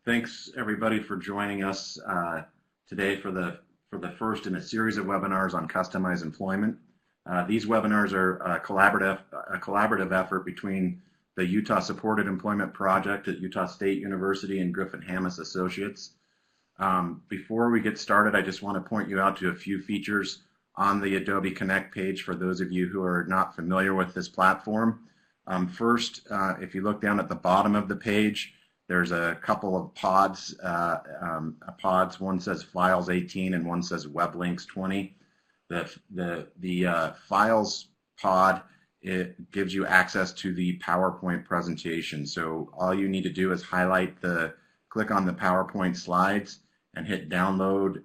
Thanks everybody for joining us today for the first in a series of webinars on customized employment. These webinars are a collaborative effort between the Utah Supported Employment Project at Utah State University and Griffin Hammis Associates. Before we get started, I just want to point you out to a few features on the Adobe Connect page for those of you who are not familiar with this platform. First, if you look down at the bottom of the page, there's a couple of pods. One says Files 18 and one says Web Links 20. The Files pod, it gives you access to the PowerPoint presentation. So all you need to do is click on the PowerPoint slides and hit Download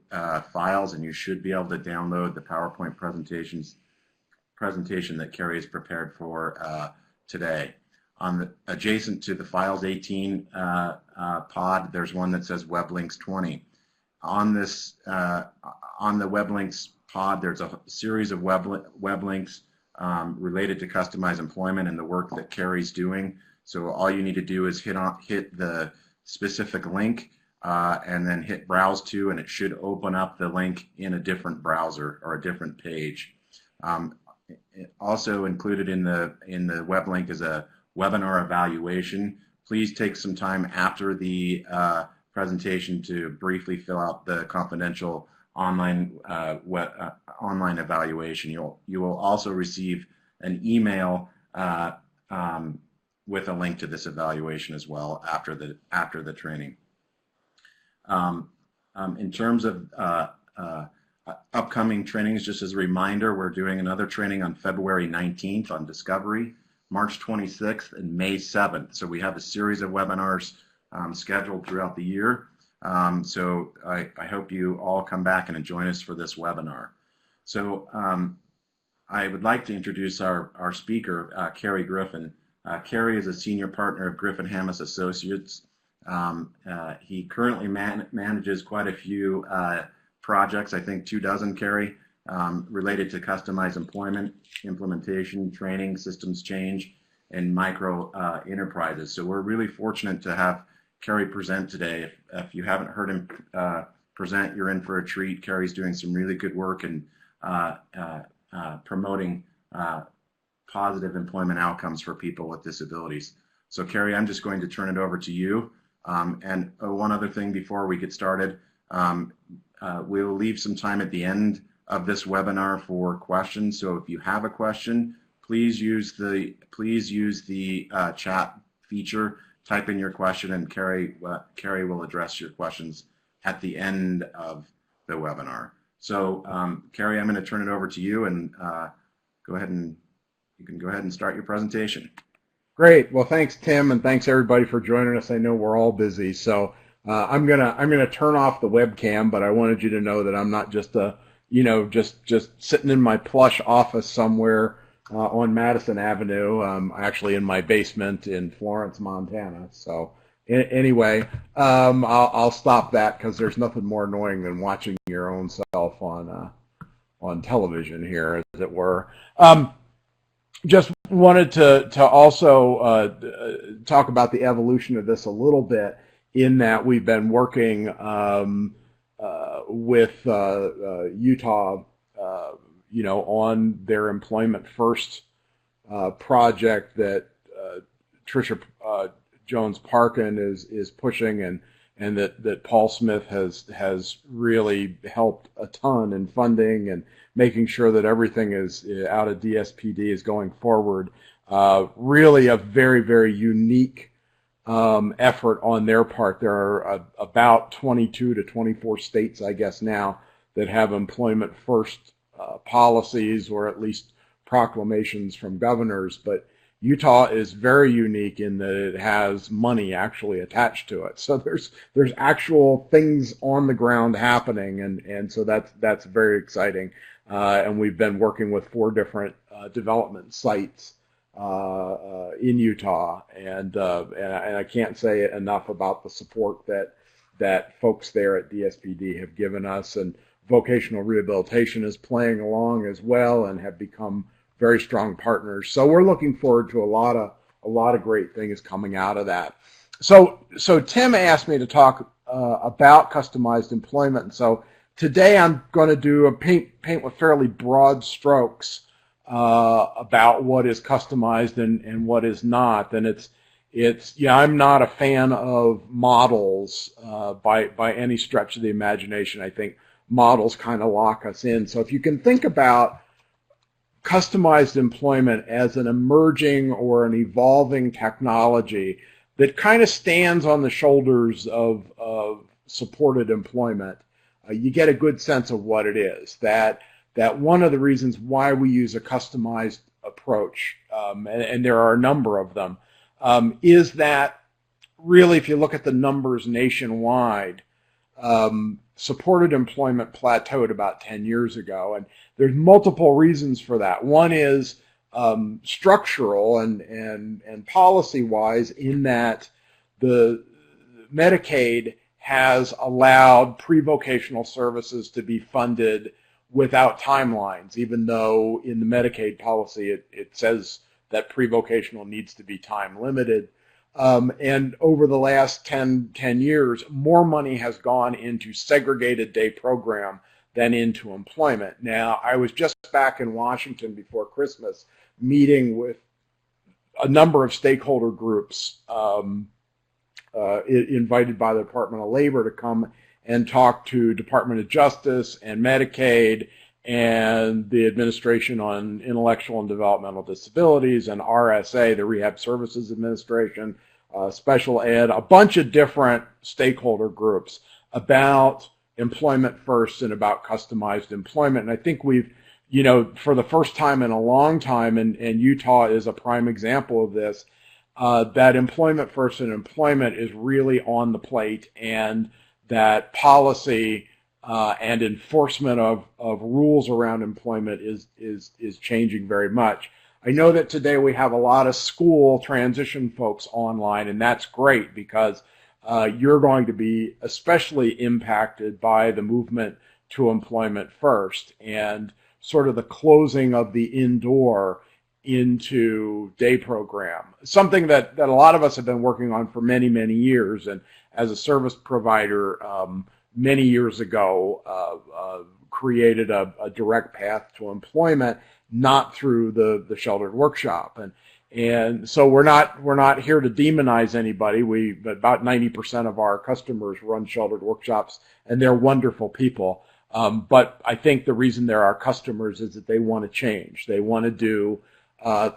Files, and you should be able to download the PowerPoint presentation that Cary has prepared for today. Adjacent to the Files 18 pod, there's one that says Web Links 20. On the Web Links pod, there's a series of web links related to customized employment and the work that Cary's doing. So all you need to do is hit the specific link and then hit Browse to, and it should open up the link in a different browser or a different page. Also included in the web link is a webinar evaluation. Please take some time after the presentation to briefly fill out the confidential online evaluation. You will also receive an email with a link to this evaluation as well after the training. In terms of upcoming trainings, just as a reminder, we're doing another training on February 19th on Discovery, March 26th, and May 7th. So we have a series of webinars scheduled throughout the year. So I hope you all come back and join us for this webinar. So I would like to introduce our speaker, Cary Griffin. Cary is a senior partner of Griffin Hammis Associates. He currently manages quite a few projects, I think 24, Cary, related to customized employment, implementation, training, systems change, and micro enterprises. So we're really fortunate to have Cary present today. If you haven't heard him present, you're in for a treat. Cary's doing some really good work in promoting positive employment outcomes for people with disabilities. So Cary, I'm just going to turn it over to you. And one other thing before we get started, we'll leave some time at the end of this webinar for questions. So if you have a question, please use the chat feature, type in your question, and Cary will address your questions at the end of the webinar. So Cary, I'm going to turn it over to you, and you can go ahead and start your presentation. Great. Well, thanks, Tim, and thanks everybody for joining us. I know we're all busy, so I'm gonna turn off the webcam, but I wanted you to know that I'm not just just sitting in my plush office somewhere on Madison Avenue. I'm actually in my basement in Florence, Montana. So anyway, I'll stop that because there's nothing more annoying than watching your own self on television here, as it were. Just wanted to also talk about the evolution of this a little bit, in that we've been working with Utah, on their Employment First project that Tricia Jones-Parkin is pushing, and that Paul Smith has really helped a ton in funding and making sure that everything is out of DSPD is going forward. Really a very, very unique effort on their part. There are about 22 to 24 states, I guess, now that have Employment First policies, or at least proclamations from governors. But Utah is very unique in that it has money actually attached to it. So there's actual things on the ground happening, and so that's very exciting. And we've been working with 4 different development sites in Utah, and I can't say enough about the support that folks there at DSPD have given us, and vocational rehabilitation is playing along as well and have become very strong partners. So we're looking forward to a lot of great things coming out of that. So Tim asked me to talk about customized employment, and so today I'm going to do a paint with fairly broad strokes about what is customized and what is not. And yeah, I'm not a fan of models by any stretch of the imagination. I think models kind of lock us in. So if you can think about customized employment as an emerging or an evolving technology that kind of stands on the shoulders of supported employment, you get a good sense of what it is. That one of the reasons why we use a customized approach, and there are a number of them, is that really, if you look at the numbers nationwide, supported employment plateaued about 10 years ago, and there's multiple reasons for that. One is structural and policy-wise, in that the Medicaid has allowed pre-vocational services to be funded without timelines, even though in the Medicaid policy it says that pre-vocational needs to be time limited. And over the last 10 years, more money has gone into segregated day program than into employment. Now, I was just back in Washington before Christmas meeting with a number of stakeholder groups invited by the Department of Labor to come and talk to Department of Justice and Medicaid and the Administration on Intellectual and Developmental Disabilities and RSA, the Rehab Services Administration, Special Ed, a bunch of different stakeholder groups about employment first and about customized employment. And I think we've, for the first time in a long time, and Utah is a prime example of this, that employment first and employment is really on the plate, and that policy and enforcement of rules around employment is changing very much. I know that today we have a lot of school transition folks online, and that's great because you're going to be especially impacted by the movement to employment first and sort of the closing of the indoor into day program, something that a lot of us have been working on for many, many years. And as a service provider, many years ago, created a direct path to employment, not through the sheltered workshop. And so we're not here to demonize anybody. About 90% of our customers run sheltered workshops, and they're wonderful people. But I think the reason they're our customers is that they want to change. They want to do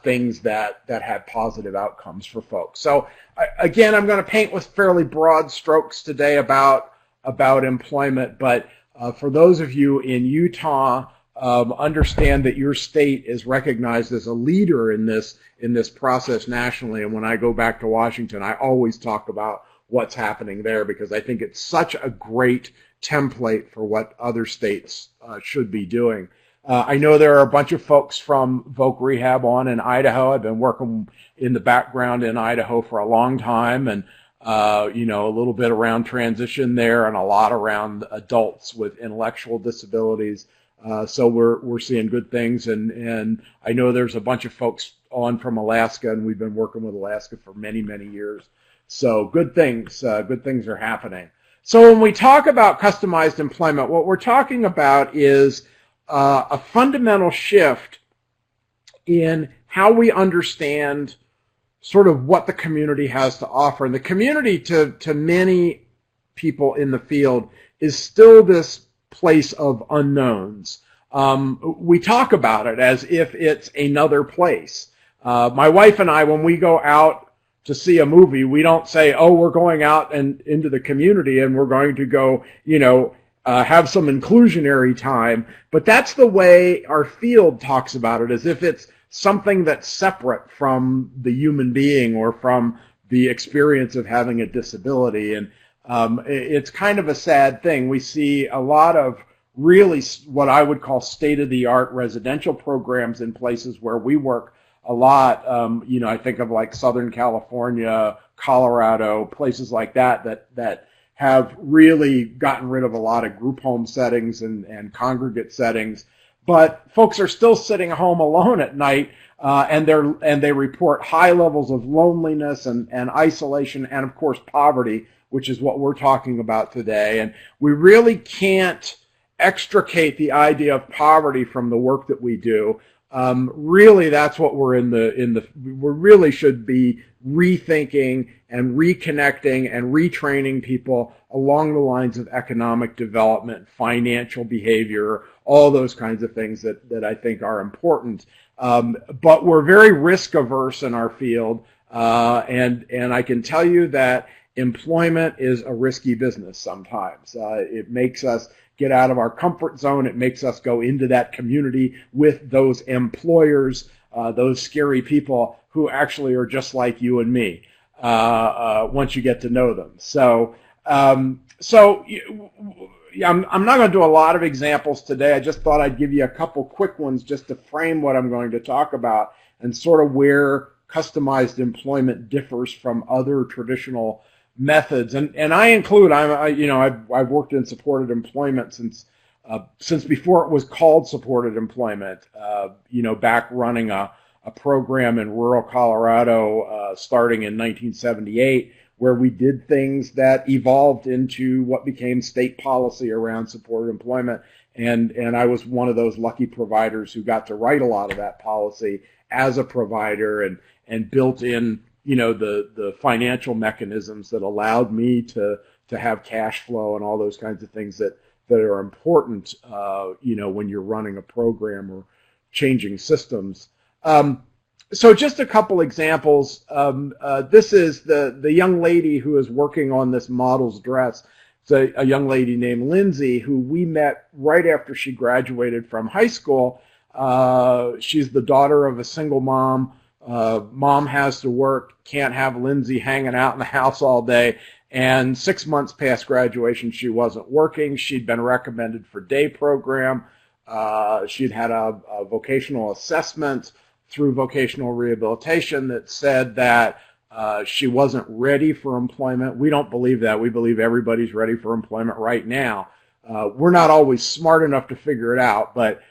things that have positive outcomes for folks. So again, I'm going to paint with fairly broad strokes today about employment, but for those of you in Utah, understand that your state is recognized as a leader in this process nationally. And when I go back to Washington, I always talk about what's happening there because I think it's such a great template for what other states should be doing. I know there are a bunch of folks from Voc Rehab on in Idaho. I've been working in the background in Idaho for a long time, and a little bit around transition there and a lot around adults with intellectual disabilities. So we're seeing good things, and I know there's a bunch of folks on from Alaska, and we've been working with Alaska for many, many years. So good things are happening. So when we talk about customized employment, what we're talking about is a fundamental shift in how we understand sort of what the community has to offer. And the community to many people in the field is still this place of unknowns. We talk about it as if it's another place. My wife and I, when we go out to see a movie, we don't say, oh, we're going out and into the community and we're going to go, have some inclusionary time. But that's the way our field talks about it, as if it's something that's separate from the human being or from the experience of having a disability. And it's kind of a sad thing. We see a lot of really what I would call state-of-the-art residential programs in places where we work a lot. I think of like Southern California, Colorado, places like that have really gotten rid of a lot of group home settings and congregate settings but folks are still sitting home alone at night, and they report high levels of loneliness and isolation, and of course poverty, which is what we're talking about today. And we really can't extricate the idea of poverty from the work that we do. Really, that's what we really should be rethinking and reconnecting and retraining people along the lines of economic development, financial behavior, all those kinds of things that I think are important. But we're very risk averse in our field, and I can tell you that employment is a risky business sometimes. It makes us get out of our comfort zone. It makes us go into that community with those employers, those scary people who actually are just like you and me once you get to know them. So I'm not going to do a lot of examples today. I just thought I'd give you a couple quick ones just to frame what I'm going to talk about and sort of where customized employment differs from other traditional methods. And I include, I've worked in supported employment since before it was called supported employment, back running a program in rural Colorado starting in 1978, where we did things that evolved into what became state policy around supported employment. And I was one of those lucky providers who got to write a lot of that policy as a provider and built in, the financial mechanisms that allowed me to have cash flow and all those kinds of things that are important, when you're running a program or changing systems. So just a couple examples. This is the young lady who is working on this model's dress. It's a young lady named Lindsay, who we met right after she graduated from high school. She's the daughter of a single mom. Mom has to work, can't have Lindsay hanging out in the house all day. And 6 months past graduation, she wasn't working. She'd been recommended for day program. She'd had a vocational assessment through vocational rehabilitation that said that she wasn't ready for employment. We don't believe that. We believe everybody's ready for employment right now. We're not always smart enough to figure it out, but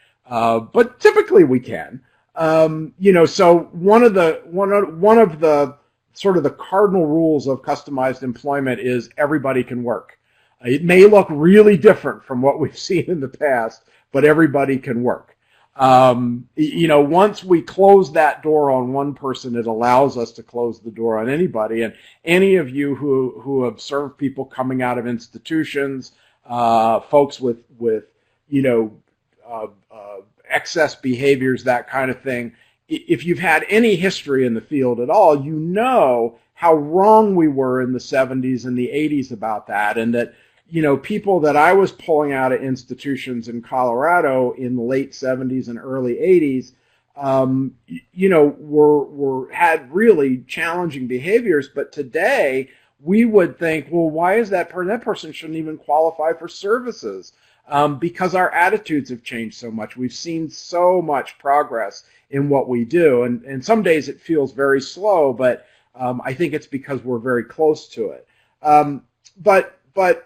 typically we can. So one of the sort of the cardinal rules of customized employment is everybody can work. It may look really different from what we've seen in the past, but everybody can work. Once we close that door on one person, it allows us to close the door on anybody. And any of you who observe people coming out of institutions, folks with excess behaviors, that kind of thing, if you've had any history in the field at all, you know how wrong we were in the 70s and the 80s about that, and that people that I was pulling out of institutions in Colorado in the late 70s and early 80s, had really challenging behaviors. But today we would think, well, why is that person shouldn't even qualify for services? Because our attitudes have changed so much. We've seen so much progress in what we do. And some days it feels very slow, but I think it's because we're very close to it. But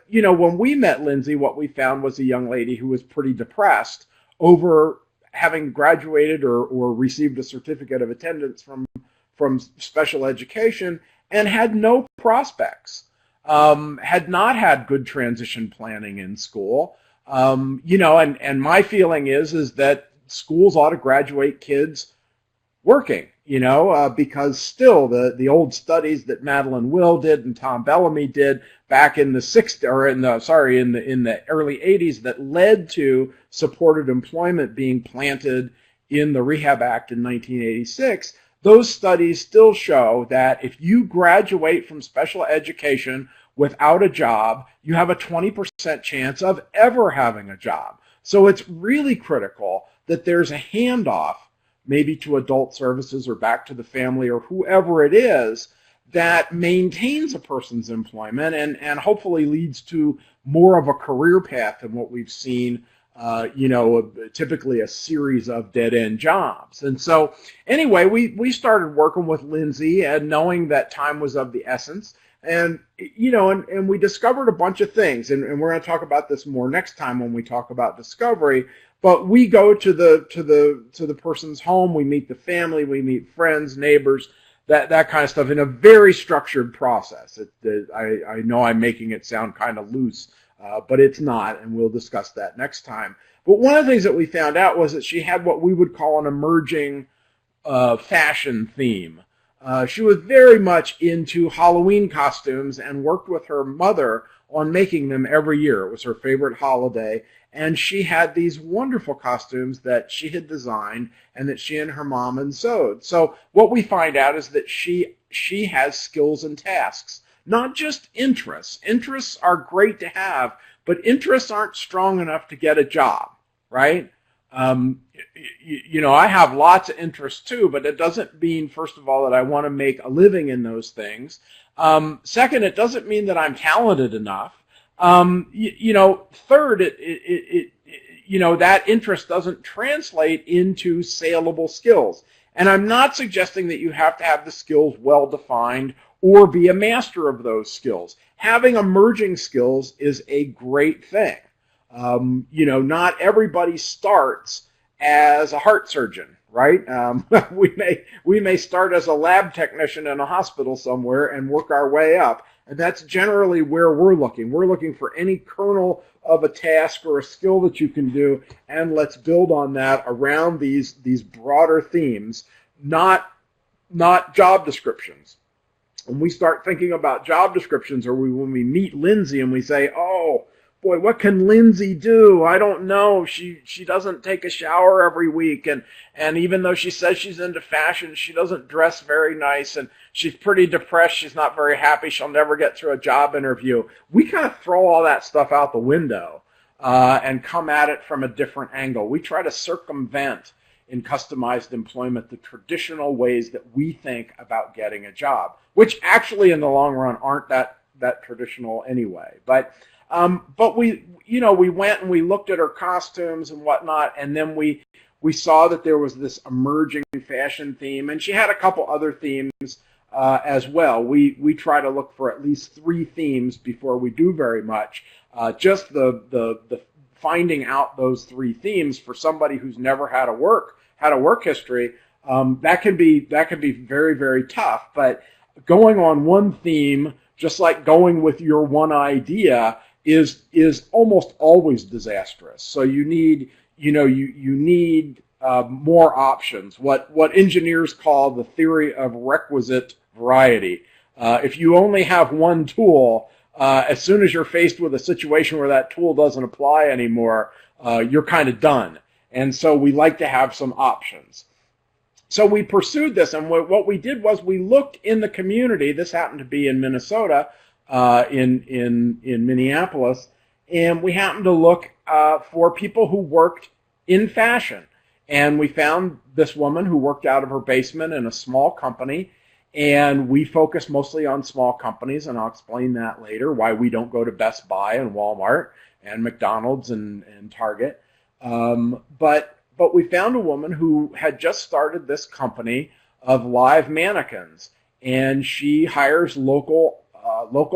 when we met Lindsay, what we found was a young lady who was pretty depressed over having graduated or received a certificate of attendance from special education and had no prospects, had not had good transition planning in school. And my feeling is that schools ought to graduate kids working, because still the old studies that Madeline Will did and Tom Bellamy did back in the in the early 80s that led to supported employment being planted in the Rehab Act in 1986, those studies still show that if you graduate from special education without a job, you have a 20% chance of ever having a job. So it's really critical that there's a handoff, maybe to adult services or back to the family or whoever it is, that maintains a person's employment and hopefully leads to more of a career path than what we've seen, typically a series of dead-end jobs. And so anyway, we started working with Lindsay and knowing that time was of the essence. And, we discovered a bunch of things, and we're going to talk about this more next time when we talk about discovery. But we go to the person's home, we meet the family, we meet friends, neighbors, that kind of stuff in a very structured process. I know I'm making it sound kind of loose, but it's not, and we'll discuss that next time. But one of the things that we found out was that she had what we would call an emerging fashion theme. She was very much into Halloween costumes and worked with her mother on making them every year. It was her favorite holiday. And she had these wonderful costumes that she had designed and that she and her mom had sewed. So what we find out is that she has skills and tasks, not just interests. Interests are great to have, but interests aren't strong enough to get a job, right? I have lots of interests too, but it doesn't mean, first of all, that I want to make a living in those things. Second, it doesn't mean that I'm talented enough. Third, that interest doesn't translate into saleable skills. And I'm not suggesting that you have to have the skills well defined or be a master of those skills. Having emerging skills is a great thing. Not everybody starts as a heart surgeon, right? We may start as a lab technician in a hospital somewhere and work our way up. And that's generally where we're looking. We're looking for any kernel of a task or a skill that you can do, and let's build on that around these broader themes, not job descriptions. When we start thinking about job descriptions, or when we meet Lindsay and we say, oh, boy, what can Lindsay do? I don't know. She doesn't take a shower every week. And even though she says she's into fashion, she doesn't dress very nice. And she's pretty depressed. She's not very happy. She'll never get through a job interview. We kind of throw all that stuff out the window and come at it from a different angle. We try to circumvent in customized employment the traditional ways that we think about getting a job, which actually in the long run aren't that traditional anyway. But we went and we looked at her costumes and whatnot, and then we saw that there was this emerging fashion theme, and she had a couple other themes as well. We try to look for at least 3 themes before we do very much. Just the finding out those 3 themes for somebody who's never had a work history, that can be very, very tough. But going on one theme, just like going with your one idea, is almost always disastrous. So you need more options. What engineers call the theory of requisite variety. If you only have one tool, as soon as you're faced with a situation where that tool doesn't apply anymore, you're kind of done. And so we like to have some options. So we pursued this, and what we did was we looked in the community. This happened to be in Minnesota, in Minneapolis, and we happened to look for people who worked in fashion. And we found this woman who worked out of her basement in a small company, and we focus mostly on small companies, and I'll explain that later, why we don't go to Best Buy and Walmart and McDonald's and Target. But we found a woman who had just started this company of live mannequins, and she hires local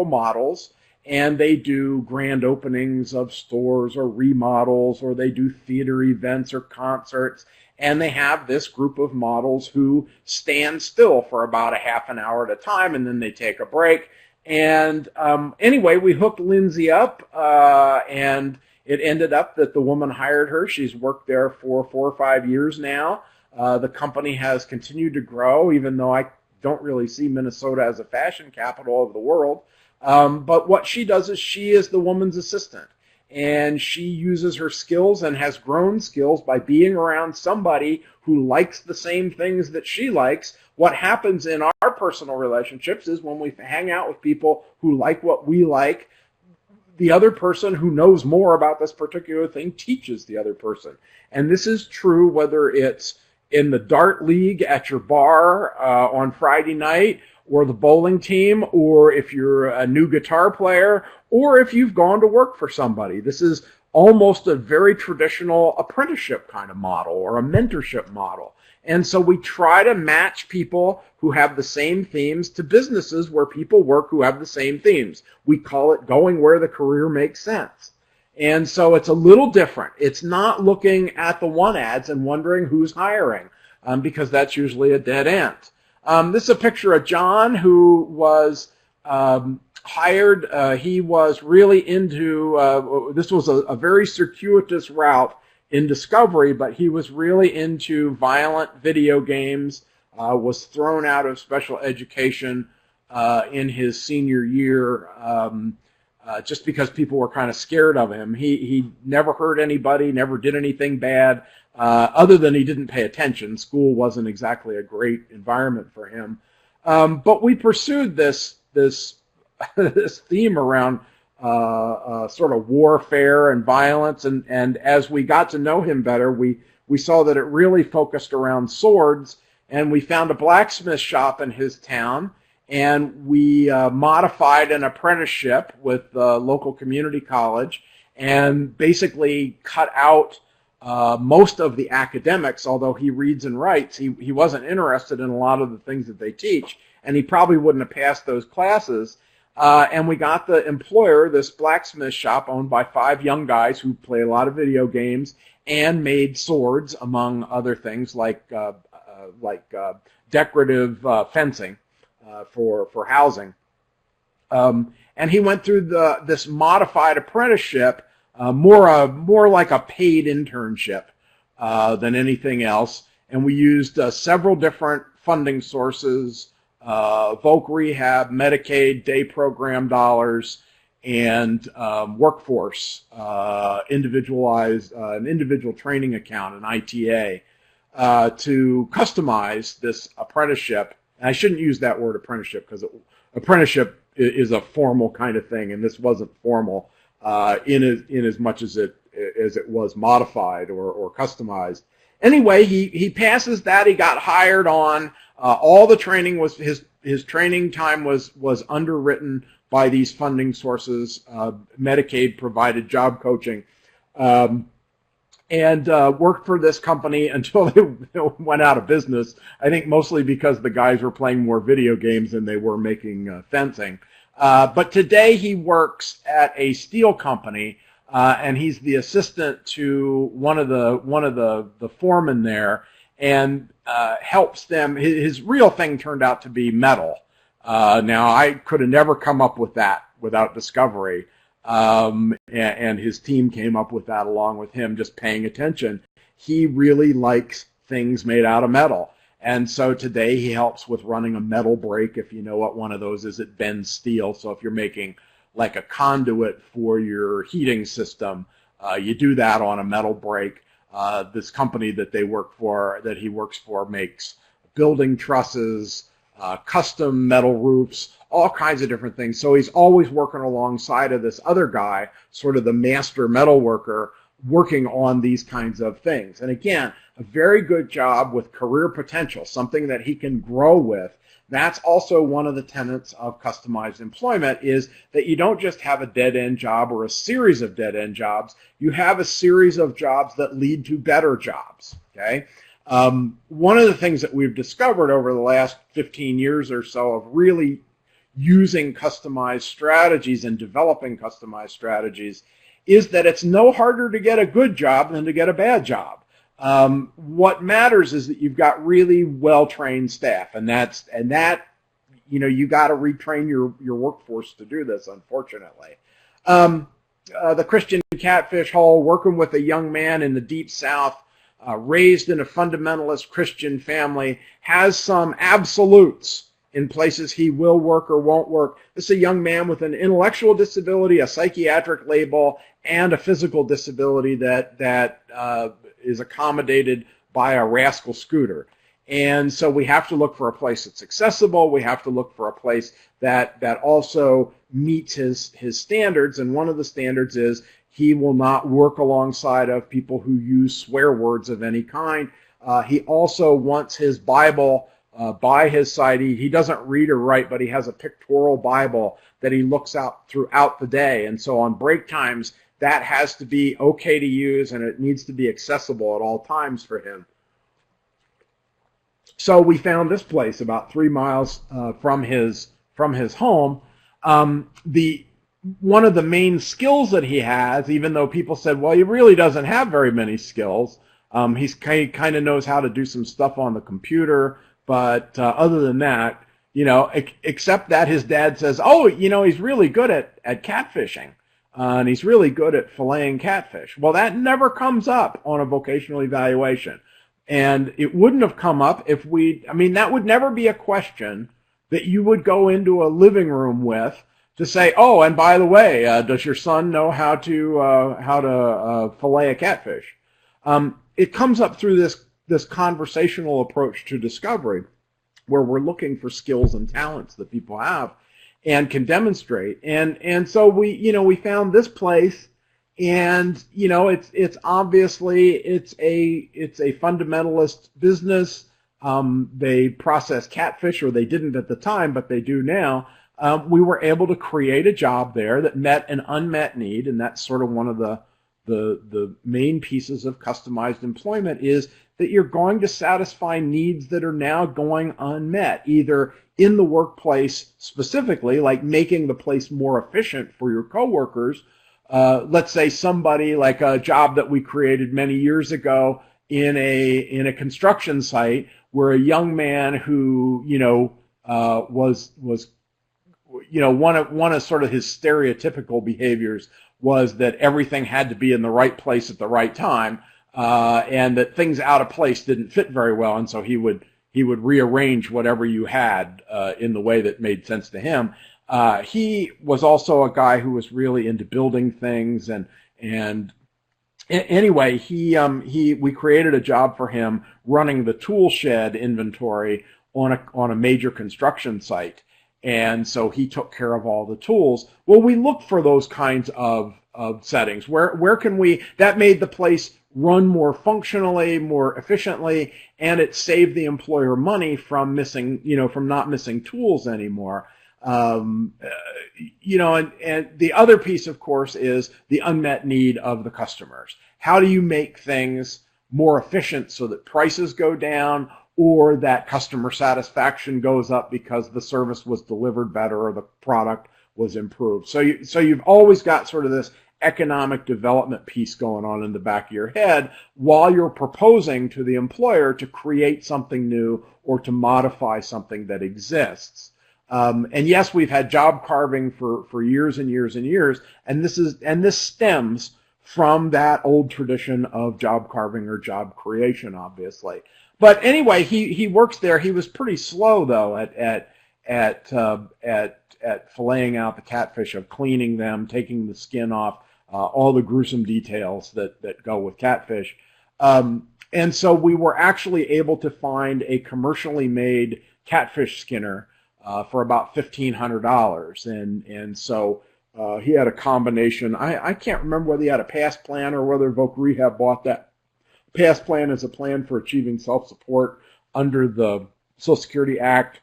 models, and they do grand openings of stores or remodels, or they do theater events or concerts, and they have this group of models who stand still for about a half an hour at a time, and then they take a break. And anyway, we hooked Lindsay up, and it ended up that the woman hired her. She's worked there for 4 or 5 years now. The company has continued to grow, even though I don't really see Minnesota as a fashion capital of the world. But what she does is she is the woman's assistant, and she uses her skills and has grown skills by being around somebody who likes the same things that she likes. What happens in our personal relationships is when we hang out with people who like what we like, the other person who knows more about this particular thing teaches the other person. And this is true whether it's in the dart league at your bar on Friday night, or the bowling team, or if you're a new guitar player, or if you've gone to work for somebody. This is almost a very traditional apprenticeship kind of model or a mentorship model. And so we try to match people who have the same themes to businesses where people work who have the same themes. We call it going where the career makes sense. And so it's a little different. It's not looking at the one ads and wondering who's hiring, because that's usually a dead end. This is a picture of John, who was hired. He was really into, this was a very circuitous route in Discovery, but he was really into violent video games, was thrown out of special education in his senior year, just because people were kind of scared of him. He never hurt anybody, never did anything bad, other than he didn't pay attention. School wasn't exactly a great environment for him. But we pursued this theme around sort of warfare and violence, and as we got to know him better, we saw that it really focused around swords, and we found a blacksmith shop in his town, and we modified an apprenticeship with the local community college and basically cut out most of the academics. Although he reads and writes, he wasn't interested in a lot of the things that they teach, and he probably wouldn't have passed those classes. And we got the employer, this blacksmith shop owned by 5 young guys who play a lot of video games and made swords, among other things like decorative fencing for housing. And he went through this modified apprenticeship, more like a paid internship than anything else. And we used several different funding sources, voc rehab, Medicaid, day program dollars, and workforce, individualized, an individual training account, an ITA, to customize this apprenticeship. And I shouldn't use that word apprenticeship, because apprenticeship is a formal kind of thing, and this wasn't formal in as much as it was modified or customized. Anyway, he passes that. He got hired on. All the training was his training time was underwritten by these funding sources. Medicaid provided job coaching, and worked for this company until they went out of business. I think mostly because the guys were playing more video games than they were making fencing. But today he works at a steel company, and he's the assistant to one of the foremen there, and helps them. His real thing turned out to be metal. Now, I could have never come up with that without Discovery. And his team came up with that along with him, just paying attention. He really likes things made out of metal. And so today he helps with running a metal brake. If you know what one of those is, it bends steel. So if you're making like a conduit for your heating system, you do that on a metal brake. This company that he works for, makes building trusses, custom metal roofs, all kinds of different things. So he's always working alongside of this other guy, sort of the master metal worker, working on these kinds of things. And again, a very good job with career potential, something that he can grow with. That's also one of the tenets of customized employment, is that you don't just have a dead-end job or a series of dead-end jobs. You have a series of jobs that lead to better jobs, okay? One of the things that we've discovered over the last 15 years or so of really using customized strategies and developing customized strategies is that it's no harder to get a good job than to get a bad job. What matters is that you've got really well-trained staff, and that you got to retrain your workforce to do this, unfortunately. The Christian Catfish Hall, working with a young man in the Deep South, raised in a fundamentalist Christian family, has some absolutes in places he will work or won't work. This is a young man with an intellectual disability, a psychiatric label, and a physical disability that is accommodated by a rascal scooter. And so we have to look for a place that's accessible. We have to look for a place that also meets his standards. And one of the standards is he will not work alongside of people who use swear words of any kind. He also wants his Bible by his side. He doesn't read or write, but he has a pictorial Bible that he looks out throughout the day. And so on break times, that has to be okay to use, and it needs to be accessible at all times for him. So we found this place about 3 miles from his home. The one of the main skills that he has, even though people said, well, he really doesn't have very many skills. He kind of knows how to do some stuff on the computer, but other than that, except that his dad says, oh, he's really good at catfishing, and he's really good at filleting catfish. Well, that never comes up on a vocational evaluation. And it wouldn't have come up if that would never be a question that you would go into a living room with to say, oh, and by the way, does your son know how to fillet a catfish? It comes up through this conversational approach to discovery, where we're looking for skills and talents that people have and can demonstrate. And so we found this place, and it's obviously it's a fundamentalist business. They process catfish, or they didn't at the time, but they do now. We were able to create a job there that met an unmet need, and that's sort of one of the main pieces of customized employment, is that you're going to satisfy needs that are now going unmet, either in the workplace specifically, like making the place more efficient for your coworkers. Let's say somebody, like a job that we created many years ago in a construction site, where a young man who was one of sort of his stereotypical behaviors was that everything had to be in the right place at the right time, and that things out of place didn't fit very well, and so he would rearrange whatever you had in the way that made sense to him. He was also a guy who was really into building things, and anyway, we created a job for him running the tool shed inventory on a major construction site. And so he took care of all the tools. Well, we looked for those kinds of settings. Where can we, that made the place run more functionally, more efficiently, and it saved the employer money from from not missing tools anymore. And the other piece, of course, is the unmet need of the customers. How do you make things more efficient so that prices go down, or that customer satisfaction goes up because the service was delivered better or the product was improved? So you've always got sort of this economic development piece going on in the back of your head while you're proposing to the employer to create something new or to modify something that exists. And yes, we've had job carving for years and years and years, and this stems from that old tradition of job carving or job creation, obviously. But anyway, he works there. He was pretty slow though at filleting out the catfish, of cleaning them, taking the skin off, all the gruesome details that go with catfish. And so we were actually able to find a commercially made catfish skinner for about $1,500, and so he had a combination. I can't remember whether he had a past plan or whether Voc Rehab bought that. Past plan is a plan for achieving self-support under the Social Security Act.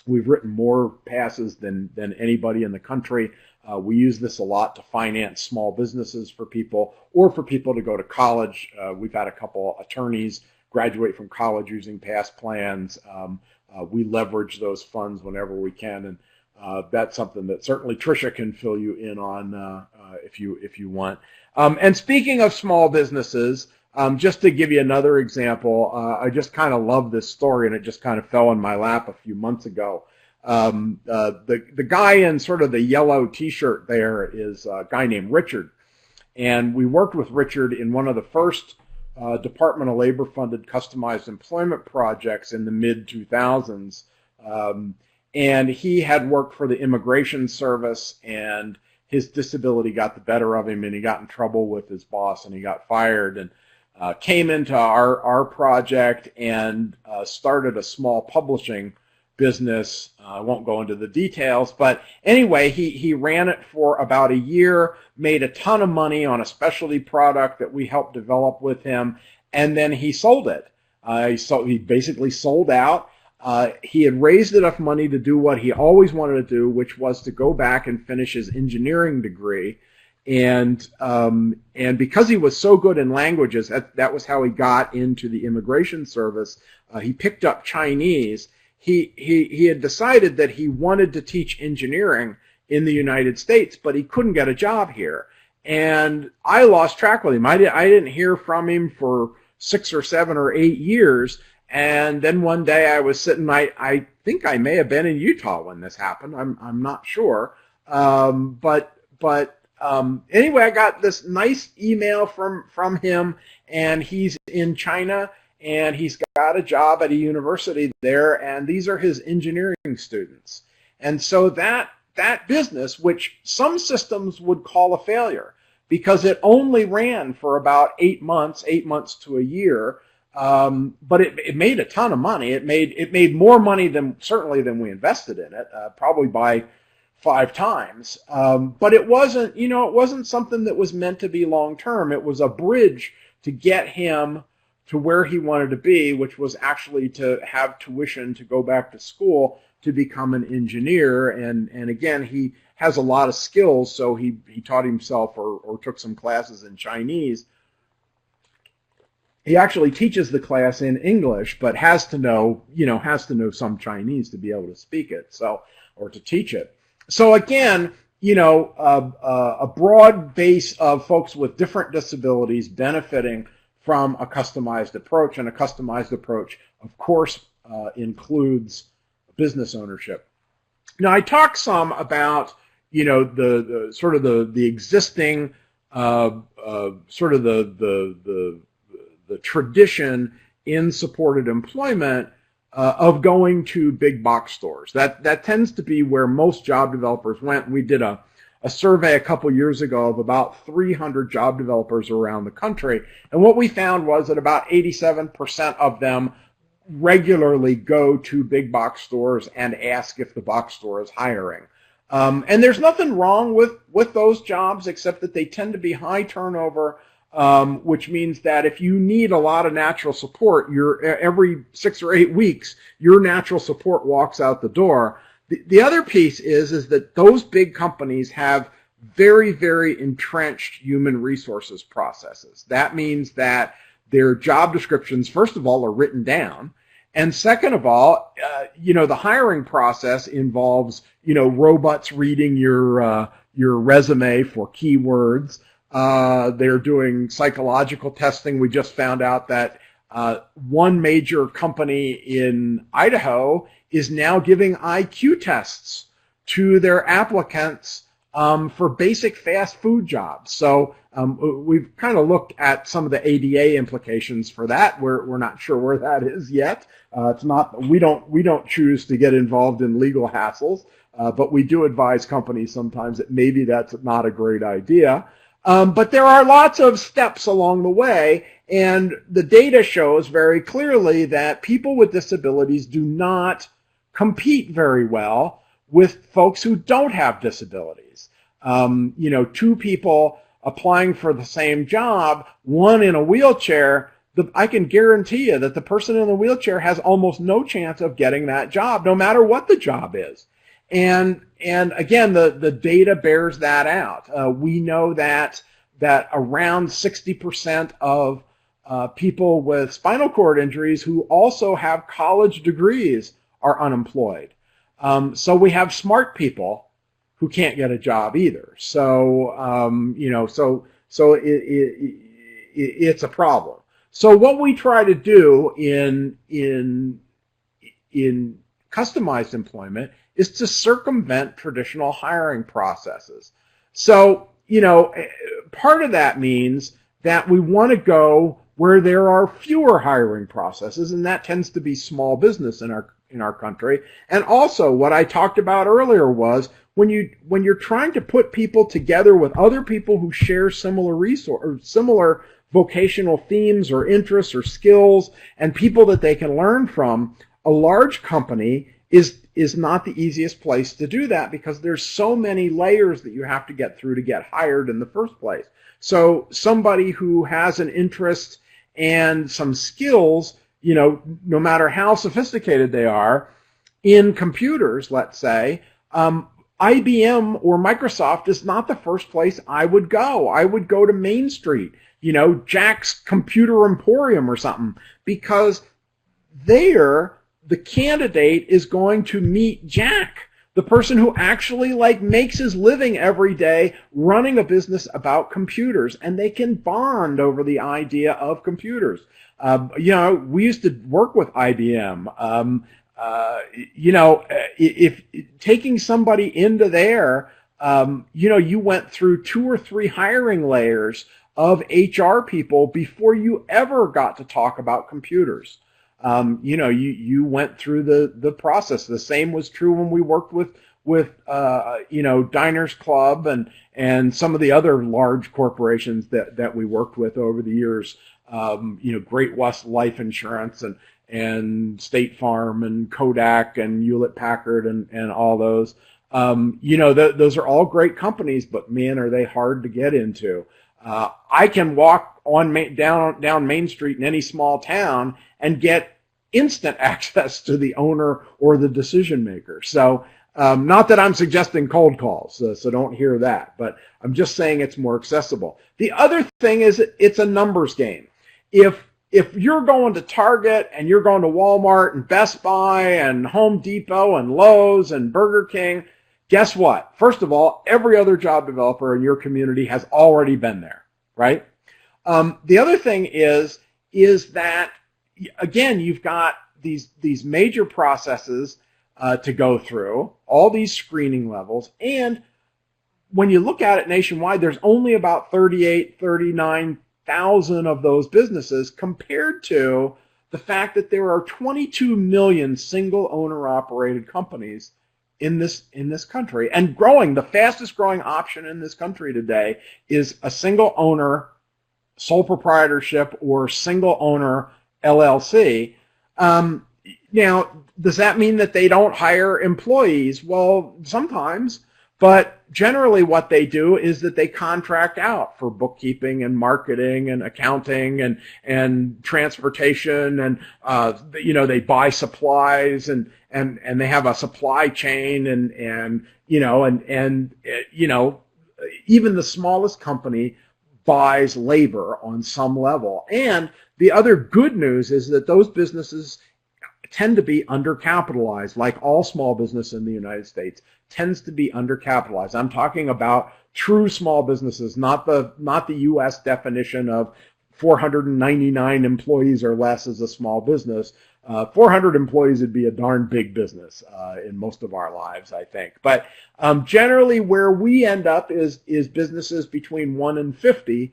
We've written more passes than anybody in the country. We use this a lot to finance small businesses for people, or for people to go to college. We've had a couple attorneys graduate from college using past plans. We leverage those funds whenever we can, and that's something that certainly Tricia can fill you in on if you want. And speaking of small businesses, just to give you another example, I just kind of love this story, and it just kind of fell in my lap a few months ago. The guy in sort of the yellow T-shirt there is a guy named Richard, and we worked with Richard in one of the first Department of Labor funded customized employment projects in the mid-2000s, and he had worked for the Immigration Service, and his disability got the better of him, and he got in trouble with his boss, and he got fired, and came into our project and started a small publishing business. I won't go into the details, but anyway, he ran it for about a year, made a ton of money on a specialty product that we helped develop with him, and then he sold it. He basically sold out. He had raised enough money to do what he always wanted to do, which was to go back and finish his engineering degree. And because he was so good in languages, that was how he got into the Immigration Service. He picked up Chinese. He had decided that he wanted to teach engineering in the United States, but he couldn't get a job here. And I lost track with him. I didn't hear from him for 6 or 7 or 8 years. And then one day I was sitting, I think I may have been in Utah when this happened. I'm not sure. But anyway, I got this nice email from him, and he's in China, and he's got a job at a university there, and these are his engineering students. And so that business, which some systems would call a failure because it only ran for about 8 months to a year, but it made a ton of money. It made more money certainly than we invested in it, probably by 5 times. But it wasn't something that was meant to be long term. It was a bridge to get him to where he wanted to be, which was actually to have tuition to go back to school to become an engineer. And again, he has a lot of skills, so he taught himself or took some classes in Chinese. He actually teaches the class in English, but has to know some Chinese to be able to speak it, or to teach it. So again, a broad base of folks with different disabilities benefiting from a customized approach, and a customized approach, of course, includes business ownership. Now, I talked some about the sort of the existing sort of the tradition in supported employment of going to big box stores. That tends to be where most job developers went. We did a survey a couple years ago of about 300 job developers around the country, and what we found was that about 87% of them regularly go to big box stores and ask if the box store is hiring. And there's nothing wrong with those jobs, except that they tend to be high turnover, which means that if you need a lot of natural support, every 6 or 8 weeks, your natural support walks out the door. The other piece is that those big companies have very, very entrenched human resources processes. That means that their job descriptions, first of all, are written down. And second of all, the hiring process involves, robots reading your resume for keywords. They're doing psychological testing. We just found out that one major company in Idaho is now giving IQ tests to their applicants for basic fast food jobs. So we've kind of looked at some of the ADA implications for that. We're not sure where that is yet. It's not. We don't choose to get involved in legal hassles, but we do advise companies sometimes that maybe that's not a great idea. But there are lots of steps along the way, and the data shows very clearly that people with disabilities do not compete very well with folks who don't have disabilities. 2 people applying for the same job, one in a wheelchair, I can guarantee you that the person in the wheelchair has almost no chance of getting that job, no matter what the job is. And again, the data bears that out. We know that around 60% of people with spinal cord injuries who also have college degrees are unemployed. So we have smart people who can't get a job either. So it's a problem. So what we try to do in customized employment is to circumvent traditional hiring processes. So, part of that means that we want to go where there are fewer hiring processes, and that tends to be small business in our country. And also, what I talked about earlier was when you're trying to put people together with other people who share similar vocational themes or interests or skills, and people that they can learn from, a large company is not the easiest place to do that because there's so many layers that you have to get through to get hired in the first place. So somebody who has an interest and some skills, no matter how sophisticated they are, in computers, let's say, IBM or Microsoft is not the first place I would go. I would go to Main Street, Jack's Computer Emporium or something, because there the candidate is going to meet Jack. the person who actually like makes his living every day running a business about computers, and they can bond over the idea of computers. You know, we used to work with IBM. You know, if taking somebody into there, you know, you went through 2 or 3 hiring layers of HR people before you ever got to talk about computers. You know, you went through the process. The same was true when we worked with you know, Diners Club and some of the other large corporations that we worked with over the years. You know, Great West Life Insurance and State Farm and Kodak and Hewlett Packard and all those. You know, those are all great companies, but man, are they hard to get into. I can walk down Main Street in any small town and get instant access to the owner or the decision maker. So, not that I'm suggesting cold calls, so don't hear that, but I'm just saying it's more accessible. The other thing is it's a numbers game. If you're going to Target and you're going to Walmart and Best Buy and Home Depot and Lowe's and Burger King, guess what? First of all, every other job developer in your community has already been there, right? The other thing is that, again, you've got these major processes to go through, all these screening levels, and when you look at it nationwide, there's only about 39,000 of those businesses compared to the fact that there are 22 million single owner operated companies in this country, and growing. The fastest growing option in this country today is a single owner sole proprietorship or single owner LLC. Now, does that mean that they don't hire employees? Well, sometimes, but generally what they do is that they contract out for bookkeeping and marketing and accounting and transportation, and you know, they buy supplies and they have a supply chain and you know, and you know, even the smallest company buys labor on some level. And the other good news is that those businesses tend to be undercapitalized, like all small business in the United States tends to be undercapitalized. I'm talking about true small businesses, not the U.S. definition of 499 employees or less is a small business. 400 employees would be a darn big business in most of our lives, I think. But generally where we end up is businesses between 1 and 50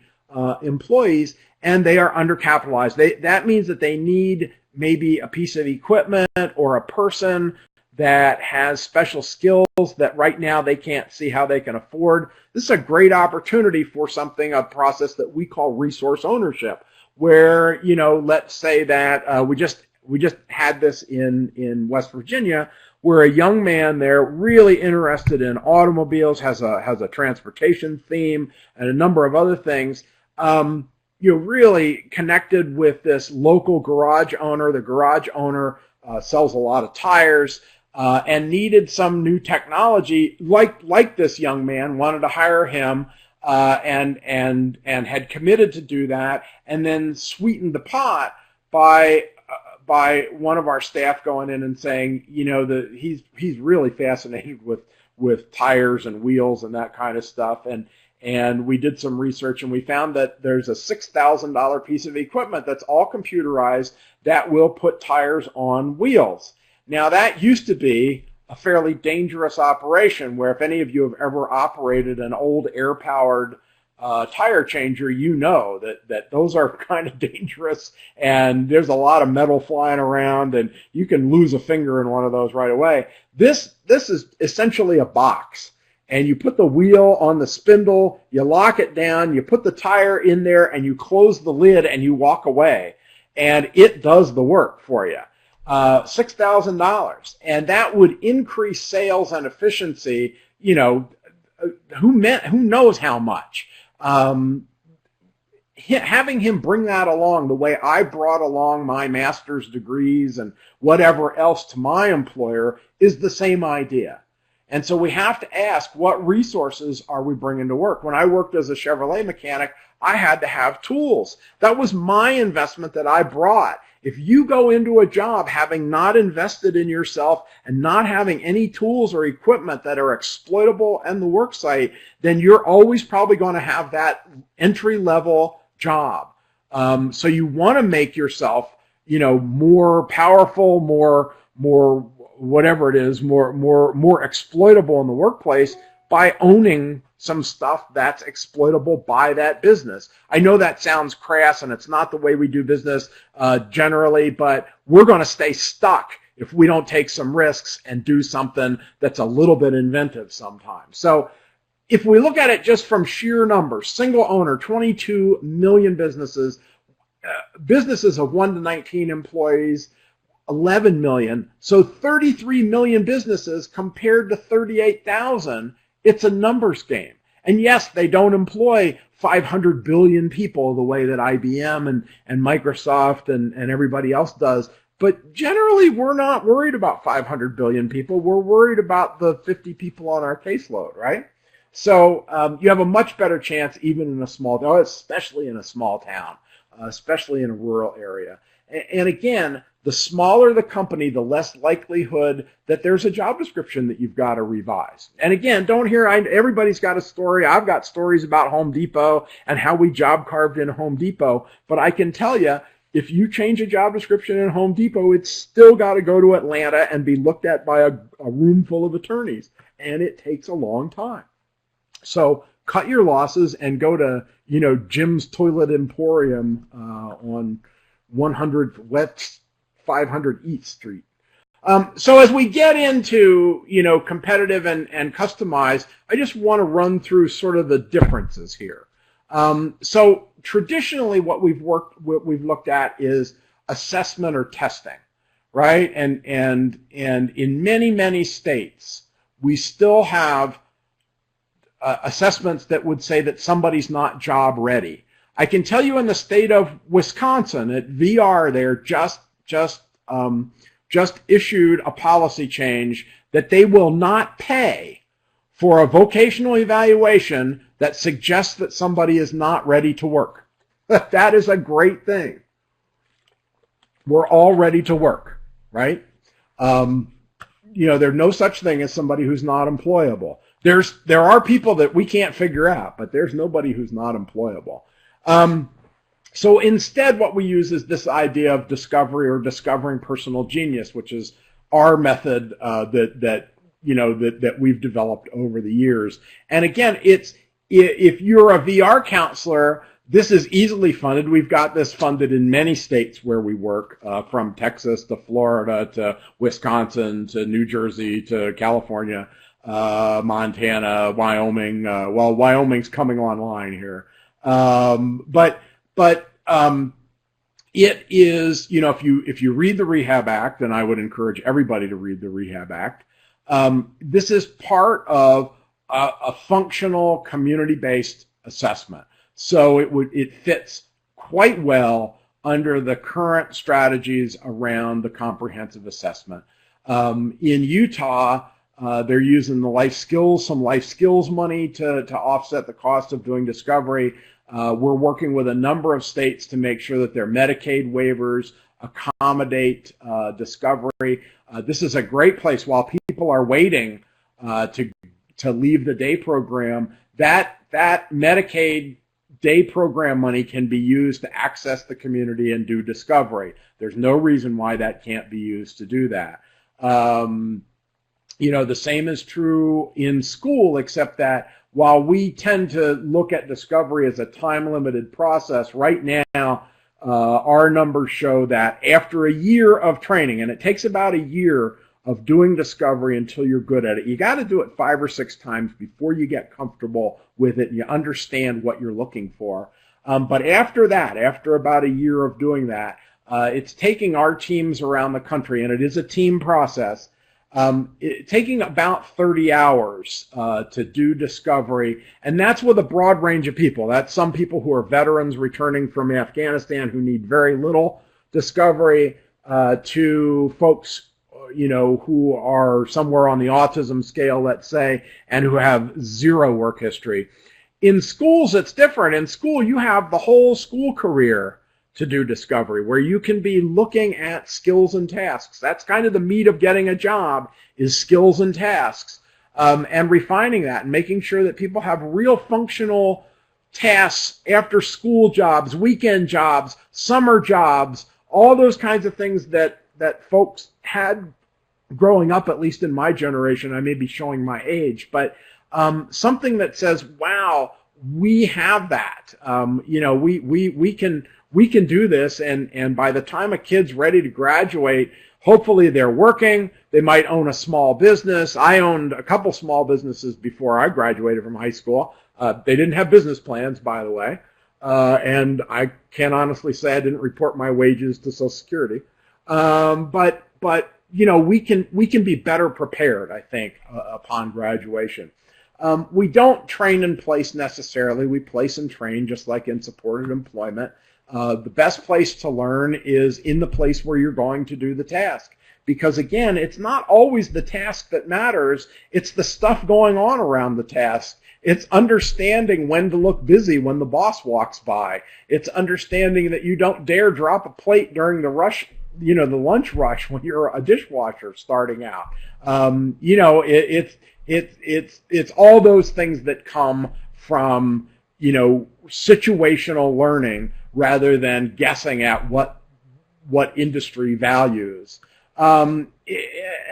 employees, and they are undercapitalized. That means that they need maybe a piece of equipment or a person that has special skills that right now they can't see how they can afford. This is a great opportunity for a process that we call resource ownership, where, you know, let's say that we just had this in West Virginia, where a young man there really interested in automobiles, has a transportation theme and a number of other things. You know, really connected with this local garage owner. The garage owner sells a lot of tires and needed some new technology. Like this young man wanted to hire him and had committed to do that, and then sweetened the pot by one of our staff going in and saying, you know, he's really fascinated with tires and wheels and that kind of stuff. And we did some research, and we found that there's a $6,000 piece of equipment that's all computerized that will put tires on wheels. Now, that used to be a fairly dangerous operation, where if any of you have ever operated an old air-powered tire changer, you know that those are kind of dangerous, and there's a lot of metal flying around, and you can lose a finger in one of those right away. This is essentially a box. And you put the wheel on the spindle, you lock it down, you put the tire in there, and you close the lid, and you walk away. And it does the work for you. $6,000. And that would increase sales and efficiency, you know, who knows how much. Having him bring that along the way I brought along my master's degrees and whatever else to my employer is the same idea. And so we have to ask, what resources are we bringing to work? When I worked as a Chevrolet mechanic, I had to have tools. That was my investment that I brought If you go into a job having not invested in yourself and not having any tools or equipment that are exploitable in the work site, then you're always probably going to have that entry-level job. So you want to make yourself, more powerful, more whatever it is, more exploitable in the workplace by owning some stuff that's exploitable by that business. I know that sounds crass and it's not the way we do business generally, but we're going to stay stuck if we don't take some risks and do something that's a little bit inventive sometimes. So if we look at it just from sheer numbers, single owner, 22 million businesses, businesses of 1 to 19 employees, 11 million. So 33 million businesses compared to 38,000. It's a numbers game. And yes, they don't employ 500 billion people the way that IBM and Microsoft and everybody else does. But generally, we're not worried about 500 billion people. We're worried about the 50 people on our caseload, right? So you have a much better chance even in a small town, especially in a small town, especially in a rural area. And again, the smaller the company, the less likelihood that there's a job description that you've got to revise. And again, don't hear, everybody's got a story. I've got stories about Home Depot and how we job carved in Home Depot. But I can tell you, if you change a job description in Home Depot, it's still got to go to Atlanta and be looked at by a room full of attorneys. And it takes a long time. So cut your losses and go to, Jim's Toilet Emporium on 100 West 500 East Street. So as we get into, competitive and customized, I just want to run through sort of the differences here. So traditionally what we've looked at is assessment or testing, right? And in many, many states, we still have assessments that would say that somebody's not job ready. I can tell you in the state of Wisconsin at VR, they're just issued a policy change that they will not pay for a vocational evaluation that suggests that somebody is not ready to work. That is a great thing. We're all ready to work, right? There's no such thing as somebody who's not employable. There are people that we can't figure out, but there's nobody who's not employable. So instead, what we use is this idea of discovery or discovering personal genius, which is our method that we've developed over the years. And again, if you're a VR counselor, this is easily funded. We've got this funded in many states where we work, from Texas to Florida to Wisconsin to New Jersey to California, Montana, Wyoming. Wyoming's coming online here. But it is, if you read the Rehab Act, and I would encourage everybody to read the Rehab Act, this is part of a functional community-based assessment. So it fits quite well under the current strategies around the comprehensive assessment. In Utah, they're using some life skills money to offset the cost of doing discovery. We're working with a number of states to make sure that their Medicaid waivers accommodate discovery. This is a great place while people are waiting to leave the day program. That Medicaid day program money can be used to access the community and do discovery. There's no reason why that can't be used to do that. The same is true in school, except that while we tend to look at discovery as a time-limited process, right now our numbers show that after a year of training, and it takes about a year of doing discovery until you're good at it, you got to do it 5 or 6 times before you get comfortable with it and you understand what you're looking for. But after that, after about a year of doing that, it's taking our teams around the country, and it is a team process, taking about 30 hours to do discovery, and that's with a broad range of people. That's some people who are veterans returning from Afghanistan who need very little discovery, to folks who are somewhere on the autism scale, let's say, and who have zero work history. In schools, it's different. In school, you have the whole school career to do discovery, where you can be looking at skills and tasks. That's kind of the meat of getting a job, is skills and tasks, and refining that and making sure that people have real functional tasks, after school jobs, weekend jobs, summer jobs, all those kinds of things that folks had growing up, at least in my generation. I may be showing my age, but something that says, wow, we have that. We can do this, and by the time a kid's ready to graduate, hopefully they're working. They might own a small business. I owned a couple small businesses before I graduated from high school. They didn't have business plans, by the way, and I can honestly say I didn't report my wages to Social Security. But we can be better prepared, I think, upon graduation. We don't train in place necessarily. We place and train just like in supported employment. The best place to learn is in the place where you're going to do the task. Because again, it's not always the task that matters. It's the stuff going on around the task. It's understanding when to look busy when the boss walks by. It's understanding that you don't dare drop a plate during the rush, the lunch rush when you're a dishwasher starting out. It's all those things that come from, situational learning rather than guessing at what industry values. And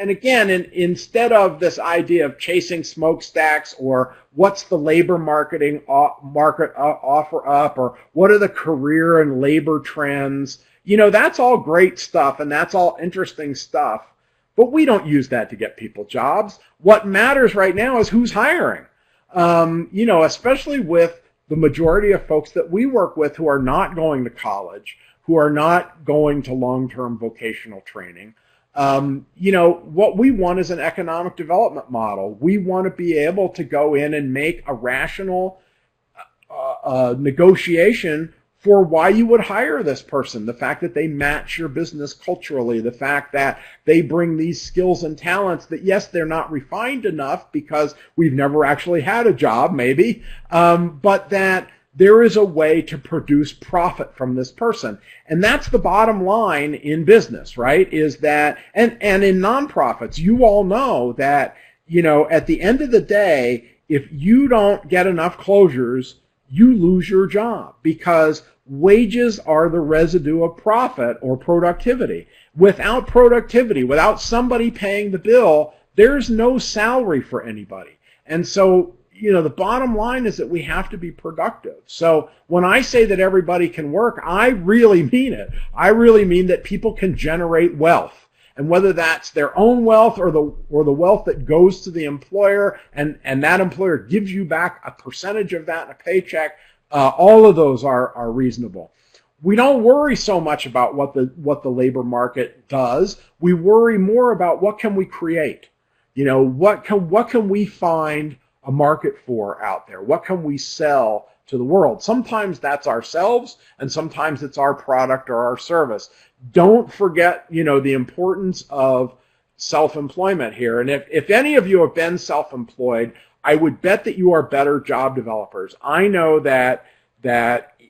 again, instead of this idea of chasing smokestacks or what's the labor market offer up, or what are the career and labor trends, that's all great stuff and that's all interesting stuff, but we don't use that to get people jobs. What matters right now is who's hiring. Especially with the majority of folks that we work with who are not going to college, who are not going to long-term vocational training. What we want is an economic development model. We want to be able to go in and make a rational negotiation for why you would hire this person. The fact that they match your business culturally, the fact that they bring these skills and talents that, yes, they're not refined enough because we've never actually had a job, maybe, but that there is a way to produce profit from this person. And that's the bottom line in business, right? Is that, and in nonprofits, you all know that, at the end of the day, if you don't get enough closures, you lose your job, because wages are the residue of profit or productivity. Without productivity, without somebody paying the bill, there's no salary for anybody. And so, the bottom line is that we have to be productive. So when I say that everybody can work, I really mean it. I really mean that people can generate wealth. And whether that's their own wealth or the wealth that goes to the employer, and that employer gives you back a percentage of that in a paycheck, all of those are reasonable. We don't worry so much about what the labor market does. We worry more about what can we create. What can we find a market for out there? What can we sell to the world? Sometimes that's ourselves, and sometimes it's our product or our service. Don't forget, the importance of self-employment here. And if any of you have been self-employed, I would bet that you are better job developers. I know that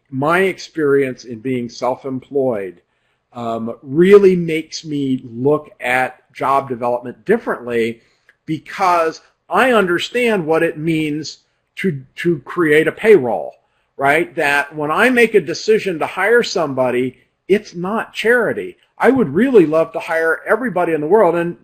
my experience in being self-employed really makes me look at job development differently, because I understand what it means to create a payroll, right? That when I make a decision to hire somebody, it's not charity. I would really love to hire everybody in the world, and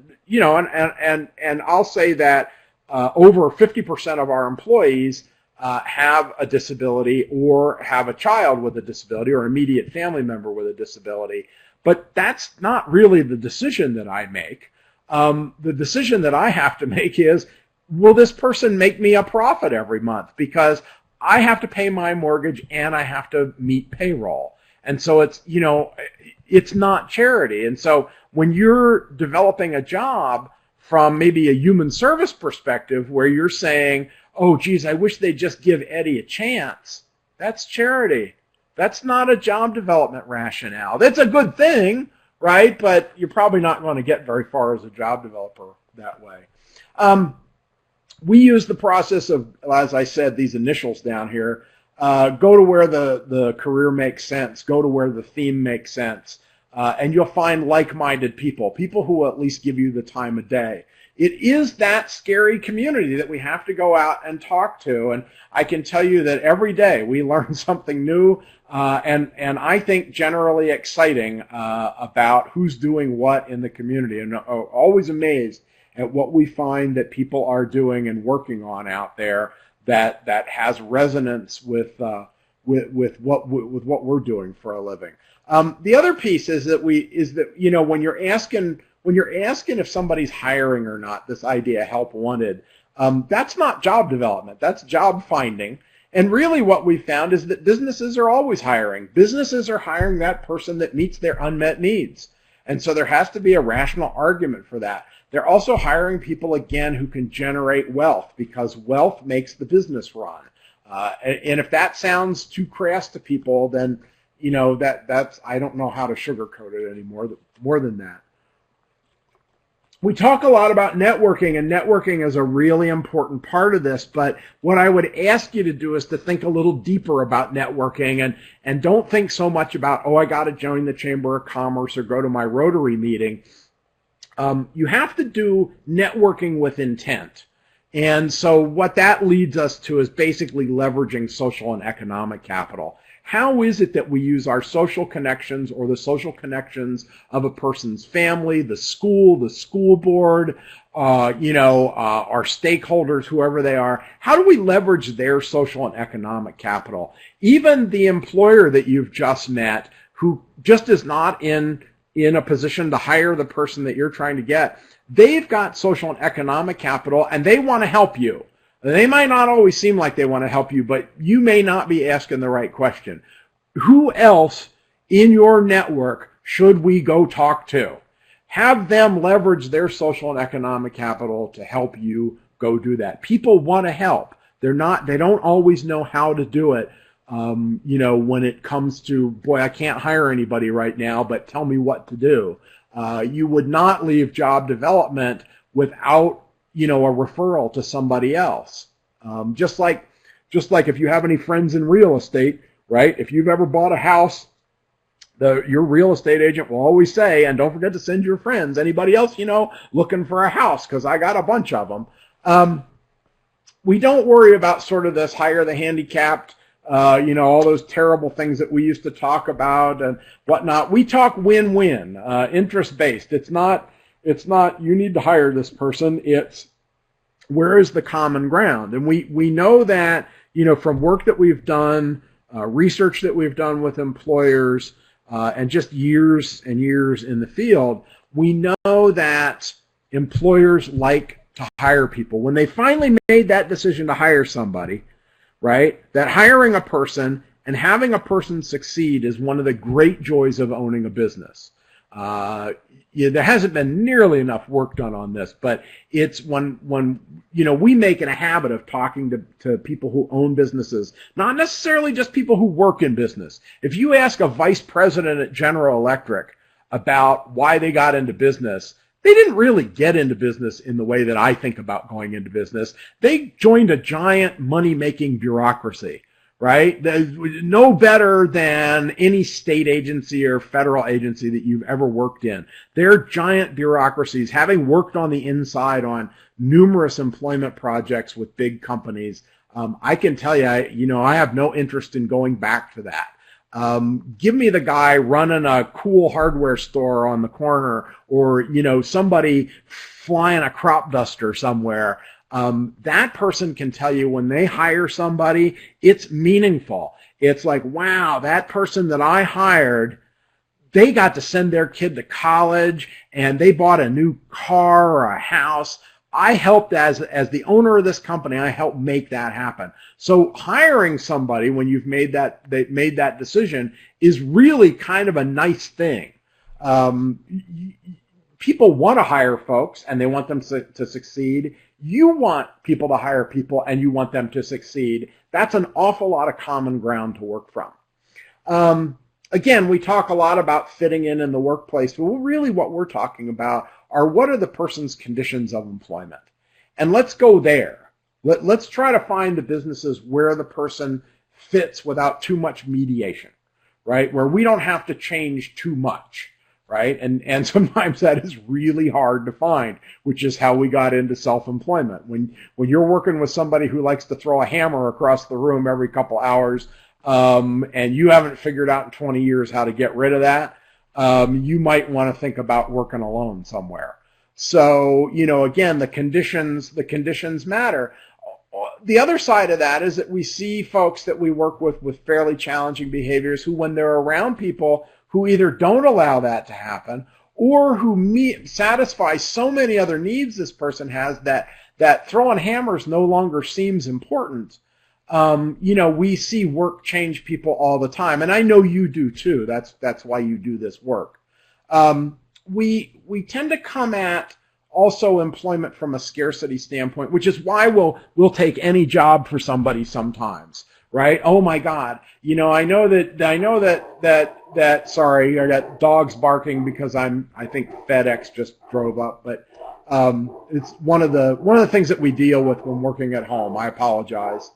I'll say that over 50% of our employees have a disability or have a child with a disability or an immediate family member with a disability. But that's not really the decision that I make. The decision that I have to make is, will this person make me a profit every month? Because I have to pay my mortgage and I have to meet payroll. And so it's not charity. And so when you're developing a job from maybe a human service perspective, where you're saying, oh, geez, I wish they'd just give Eddie a chance, that's charity. That's not a job development rationale. That's a good thing, right? But you're probably not going to get very far as a job developer that way. We use the process of, as I said, these initials down here, Go to where the career makes sense. Go to where the theme makes sense. And you'll find like-minded people who will at least give you the time of day. It is that scary community that we have to go out and talk to. And I can tell you that every day we learn something new and I think generally exciting about who's doing what in the community. And always amazed at what we find that people are doing and working on out there that has resonance with what we're doing for a living. The other piece is that when you're asking if somebody's hiring or not, this idea help wanted, that's not job development, that's job finding. And really what we found is that businesses are always hiring. Businesses are hiring that person that meets their unmet needs. And so there has to be a rational argument for that. They're also hiring people, again, who can generate wealth, because wealth makes the business run. And if that sounds too crass to people, then that's I don't know how to sugarcoat it anymore. More than that. We talk a lot about networking, and networking is a really important part of this, but what I would ask you to do is to think a little deeper about networking and don't think so much about, I got to join the Chamber of Commerce or go to my Rotary meeting. You have to do networking with intent. And so what that leads us to is basically leveraging social and economic capital. How is it that we use our social connections or the social connections of a person's family, the school board, our stakeholders, whoever they are? How do we leverage their social and economic capital? Even the employer that you've just met, who just is not in a position to hire the person that you're trying to get, they've got social and economic capital, and they want to help you. They might not always seem like they want to help you, but you may not be asking the right question. Who else in your network should we go talk to? Have them leverage their social and economic capital to help you go do that. People want to help. They don't always know how to do it. When it comes to, I can't hire anybody right now, but tell me what to do. You would not leave job development without a referral to somebody else. Just like if you have any friends in real estate, right? If you've ever bought a house, your real estate agent will always say, and don't forget to send your friends, anybody else, looking for a house, because I got a bunch of them. We don't worry about sort of this hire the handicapped, all those terrible things that we used to talk about and whatnot. We talk win-win, interest-based. It's not you need to hire this person. It's where is the common ground? And we know that, from work that we've done, research that we've done with employers, and just years and years in the field, we know that employers like to hire people. When they finally made that decision to hire somebody, right, that hiring a person and having a person succeed is one of the great joys of owning a business. There hasn't been nearly enough work done on this, but it's when we make it a habit of talking to people who own businesses, not necessarily just people who work in business. If you ask a vice president at General Electric about why they got into business, they didn't really get into business in the way that I think about going into business. They joined a giant money-making bureaucracy. Right? No better than any state agency or federal agency that you've ever worked in. They're giant bureaucracies. Having worked on the inside on numerous employment projects with big companies, I can tell you, I have no interest in going back to that. Give me the guy running a cool hardware store on the corner, or, somebody flying a crop duster somewhere. That person can tell you when they hire somebody, it's meaningful. It's like, wow, that person that I hired, they got to send their kid to college and they bought a new car or a house. I helped as the owner of this company, I helped make that happen. So hiring somebody when you've made that decision is really kind of a nice thing. People want to hire folks and they want them to succeed. You want people to hire people and you want them to succeed. That's an awful lot of common ground to work from. Again, we talk a lot about fitting in the workplace, but really what we're talking about are what are the person's conditions of employment. And let's go there. Let's try to find the businesses where the person fits without too much mediation, right? Where we don't have to change too much, right? And sometimes that is really hard to find, which is how we got into self-employment. When you're working with somebody who likes to throw a hammer across the room every couple hours, and you haven't figured out in 20 years how to get rid of that, you might want to think about working alone somewhere. So, again, the conditions matter. The other side of that is that we see folks that we work with fairly challenging behaviors who, when they're around people who either don't allow that to happen or who satisfy so many other needs this person has that throwing hammers no longer seems important. We see work change people all the time, and I know you do too. That's why you do this work. We tend to come at also employment from a scarcity standpoint, which is why we'll take any job for somebody sometimes, right? Oh my God, I know that. Sorry, I got dogs barking because I think FedEx just drove up, but it's one of the things that we deal with when working at home. I apologize.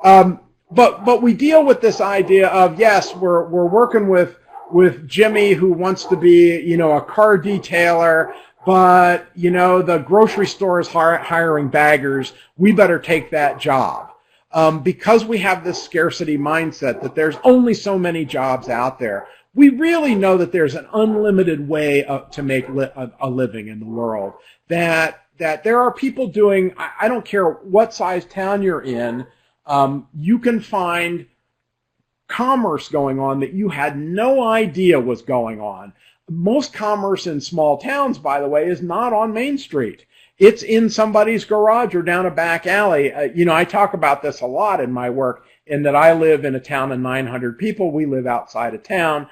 But we deal with this idea of, yes, we're working with Jimmy who wants to be, a car detailer, but, the grocery store is hiring baggers. We better take that job. Because we have this scarcity mindset that there's only so many jobs out there. We really know that there's an unlimited way to make a living in the world. That there are people doing, I don't care what size town you're in, you can find commerce going on that you had no idea was going on. Most commerce in small towns, by the way, is not on Main Street. It's in somebody's garage or down a back alley. I talk about this a lot in my work, in that I live in a town of 900 people. We live outside of town.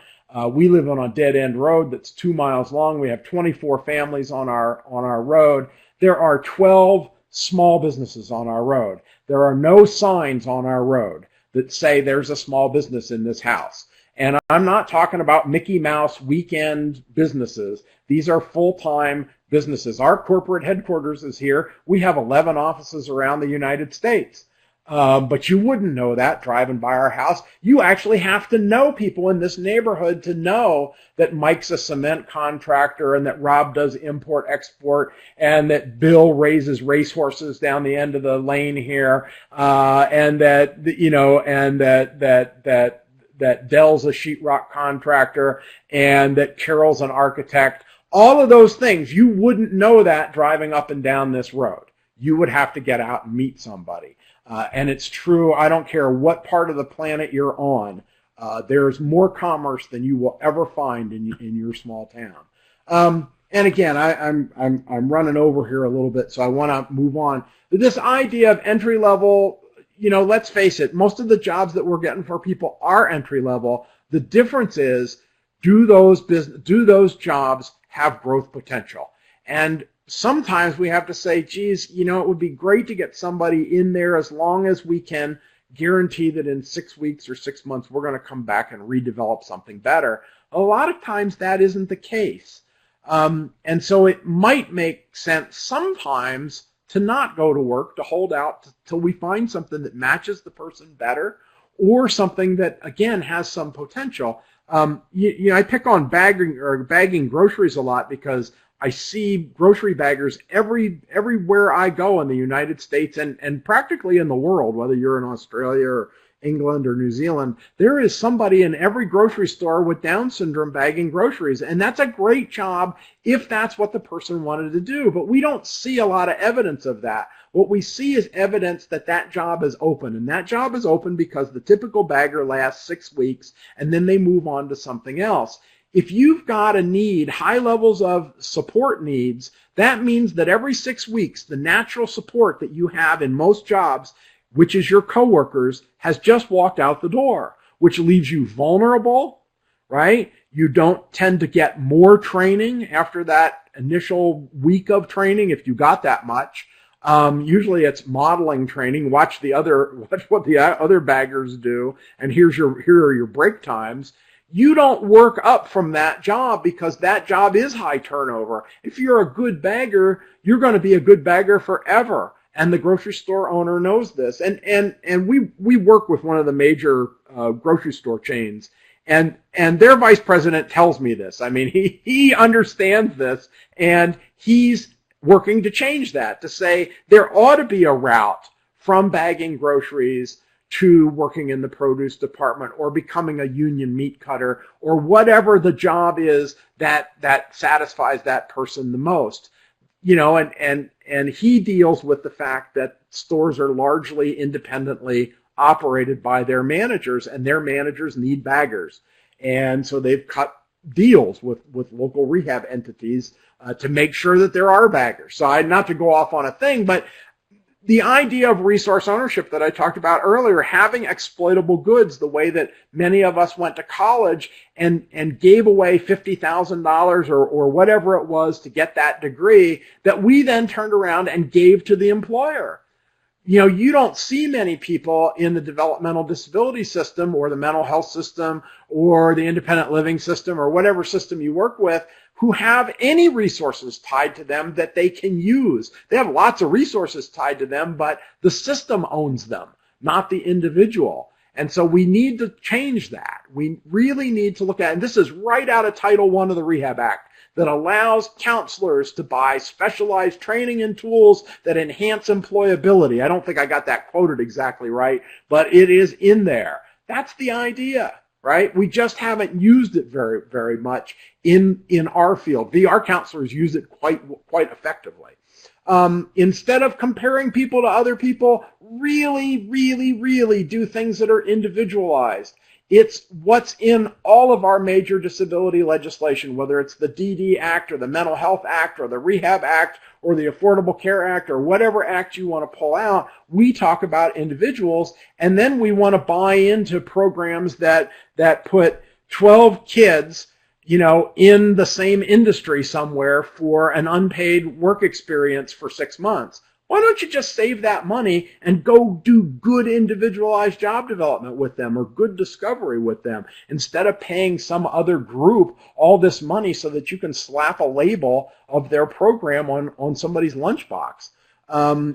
We live on a dead-end road that's 2 miles long. We have 24 families on our road. There are 12 small businesses on our road. There are no signs on our road that say there's a small business in this house. And I'm not talking about Mickey Mouse weekend businesses. These are full-time businesses. Our corporate headquarters is here. We have 11 offices around the United States. But you wouldn't know that driving by our house. You actually have to know people in this neighborhood to know that Mike's a cement contractor and that Rob does import-export and that Bill raises racehorses down the end of the lane here, and that that Dell's a sheetrock contractor and that Carol's an architect. All of those things, you wouldn't know that driving up and down this road. You would have to get out and meet somebody. And it's true, I don't care what part of the planet you're on, there's more commerce than you will ever find in your small town. And again, I'm running over here a little bit, so I want to move on. This idea of entry level, let's face it, most of the jobs that we're getting for people are entry level. The difference is, do those jobs have growth potential? And sometimes we have to say, geez, it would be great to get somebody in there as long as we can guarantee that in 6 weeks or 6 months we're going to come back and redevelop something better. A lot of times that isn't the case. And so it might make sense sometimes to not go to work, to hold out till we find something that matches the person better, or something that, again, has some potential. I pick on bagging groceries a lot because I see grocery baggers everywhere I go in the United States and practically in the world, whether you're in Australia or England or New Zealand. There is somebody in every grocery store with Down syndrome bagging groceries, and that's a great job if that's what the person wanted to do. But we don't see a lot of evidence of that. What we see is evidence that that job is open, and that job is open because the typical bagger lasts 6 weeks, and then they move on to something else. If you've got a need, high levels of support needs, that means that every 6 weeks, the natural support that you have in most jobs, which is your coworkers, has just walked out the door, which leaves you vulnerable, right? You don't tend to get more training after that initial week of training, if you got that much. Usually it's modeling training. Watch what the other baggers do, and here are your break times. You don't work up from that job because that job is high turnover. If you're a good bagger, you're going to be a good bagger forever. and the grocery store owner knows this. And we work with one of the major grocery store chains, and their vice president tells me this. I mean, he understands this, and he's working to change that, to say there ought to be a route from bagging groceries to working in the produce department or becoming a union meat cutter or whatever the job is that satisfies that person the most. You know, and he deals with the fact that stores are largely independently operated by their managers, and their managers need baggers. And so they've cut deals with local rehab entities to make sure that there are baggers. So not to go off on a thing, but the idea of resource ownership that I talked about earlier, having exploitable goods, the way that many of us went to college and gave away $50,000 or whatever it was to get that degree, that we then turned around and gave to the employer. You know, you don't see many people in the developmental disability system or the mental health system or the independent living system or whatever system you work with who have any resources tied to them that they can use. They have lots of resources tied to them, but the system owns them, not the individual. And so we need to change that. We really need to look at, and this is right out of Title I of the Rehab Act, that allows counselors to buy specialized training and tools that enhance employability. I don't think I got that quoted exactly right, but it is in there. That's the idea, right? We just haven't used it very, very much in our field. VR counselors use it quite effectively. Instead of comparing people to other people, really, really, really do things that are individualized. It's what's in all of our major disability legislation, whether it's the DD Act or the Mental Health Act or the Rehab Act or the Affordable Care Act or whatever act you want to pull out. We talk about individuals, and then we want to buy into programs that put 12 kids, you know, in the same industry somewhere for an unpaid work experience for 6 months. Why don't you just save that money and go do good individualized job development with them or good discovery with them instead of paying some other group all this money so that you can slap a label of their program on somebody's lunchbox?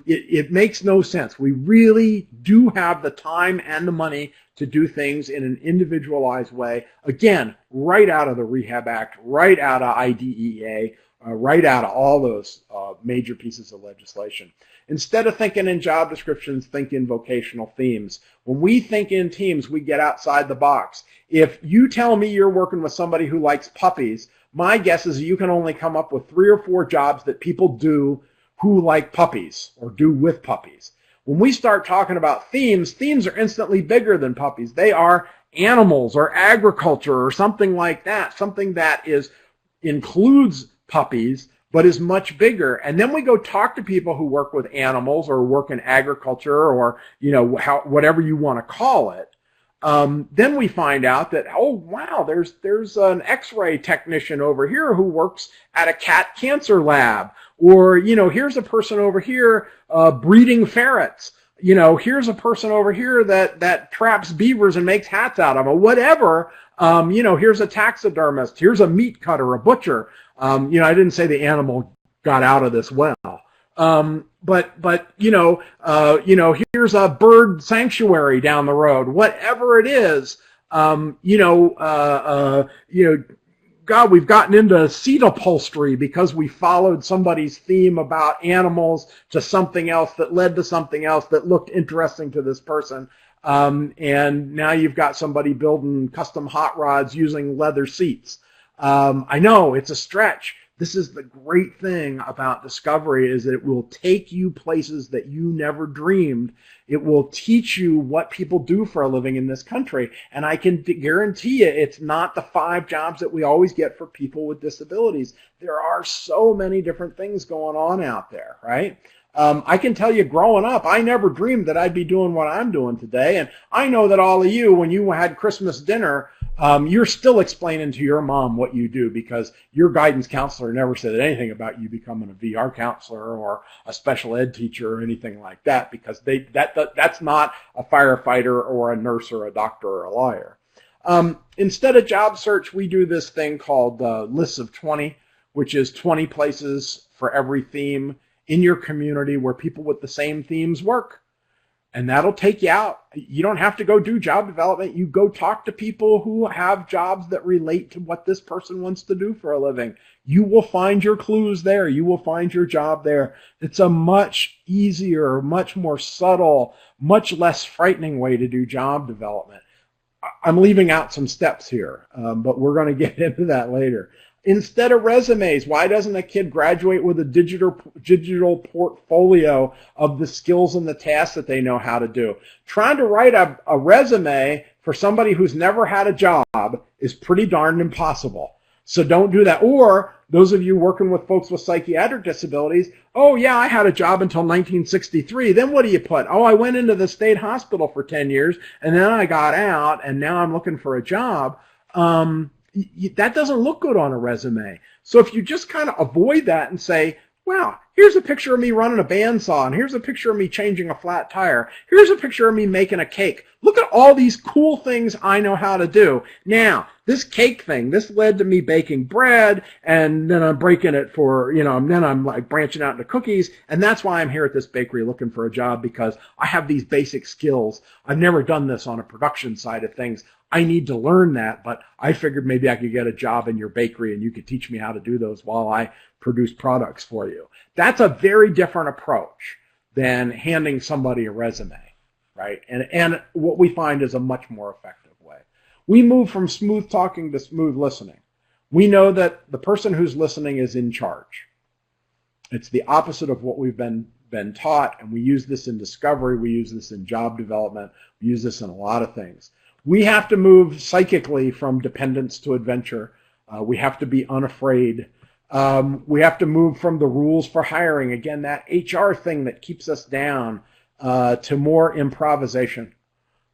It makes no sense. We really do have the time and the money to do things in an individualized way. Again, right out of the Rehab Act, right out of IDEA, right out of all those major pieces of legislation. Instead of thinking in job descriptions, think in vocational themes. When we think in teams, we get outside the box. If you tell me you're working with somebody who likes puppies, my guess is you can only come up with 3 or 4 jobs that people do who like puppies or do with puppies. When we start talking about themes, themes are instantly bigger than puppies. They are animals or agriculture or something like that, something that includes puppies but is much bigger. And then we go talk to people who work with animals or work in agriculture or, you know, whatever you want to call it. Then we find out that, oh, wow, there's an X-ray technician over here who works at a cat cancer lab. Or, you know, here's a person over here breeding ferrets. You know, here's a person over here that traps beavers and makes hats out of them. Whatever. You know, here's a taxidermist. Here's a meat cutter, a butcher. You know, I didn't say the animal got out of this well. But you know, here's a bird sanctuary down the road. Whatever it is, you know, God, we've gotten into seat upholstery because we followed somebody's theme about animals to something else that led to something else that looked interesting to this person. And now you've got somebody building custom hot rods using leather seats. I know it's a stretch. This is the great thing about discovery, is that it will take you places that you never dreamed. It will teach you what people do for a living in this country. And I can guarantee you it's not the 5 jobs that we always get for people with disabilities. There are so many different things going on out there, right? I can tell you, growing up, I never dreamed that I'd be doing what I'm doing today. And I know that all of you, when you had Christmas dinner, you're still explaining to your mom what you do, because your guidance counselor never said anything about you becoming a VR counselor or a special ed teacher or anything like that, because that's not a firefighter or a nurse or a doctor or a lawyer. Instead of job search, we do this thing called lists of 20, which is 20 places for every theme in your community where people with the same themes work. And that'll take you out. You don't have to go do job development. You go talk to people who have jobs that relate to what this person wants to do for a living. You will find your clues there. You will find your job there. It's a much easier, much more subtle, much less frightening way to do job development. I'm leaving out some steps here, but we're going to get into that later. Instead of resumes, why doesn't a kid graduate with a digital portfolio of the skills and the tasks that they know how to do? Trying to write a resume for somebody who's never had a job is pretty darn impossible. So don't do that. Or those of you working with folks with psychiatric disabilities, oh yeah, I had a job until 1963. Then what do you put? Oh, I went into the state hospital for 10 years and then I got out and now I'm looking for a job. That doesn't look good on a resume. So if you just kind of avoid that and say, wow, here's a picture of me running a bandsaw, and here's a picture of me changing a flat tire. Here's a picture of me making a cake. Look at all these cool things I know how to do. Now, this cake thing, this led to me baking bread, and then I'm breaking it for, and then I'm like branching out into cookies, and that's why I'm here at this bakery looking for a job, because I have these basic skills. I've never done this on a production side of things. I need to learn that, but I figured maybe I could get a job in your bakery and you could teach me how to do those while I produce products for you. That's a very different approach than handing somebody a resume, right? And what we find is a much more effective way. We move from smooth talking to smooth listening. We know that the person who's listening is in charge. It's the opposite of what we've been taught, and we use this in discovery, we use this in job development, we use this in a lot of things. We have to move psychically from dependence to adventure. We have to be unafraid. We have to move from the rules for hiring, again, that HR thing that keeps us down, to more improvisation,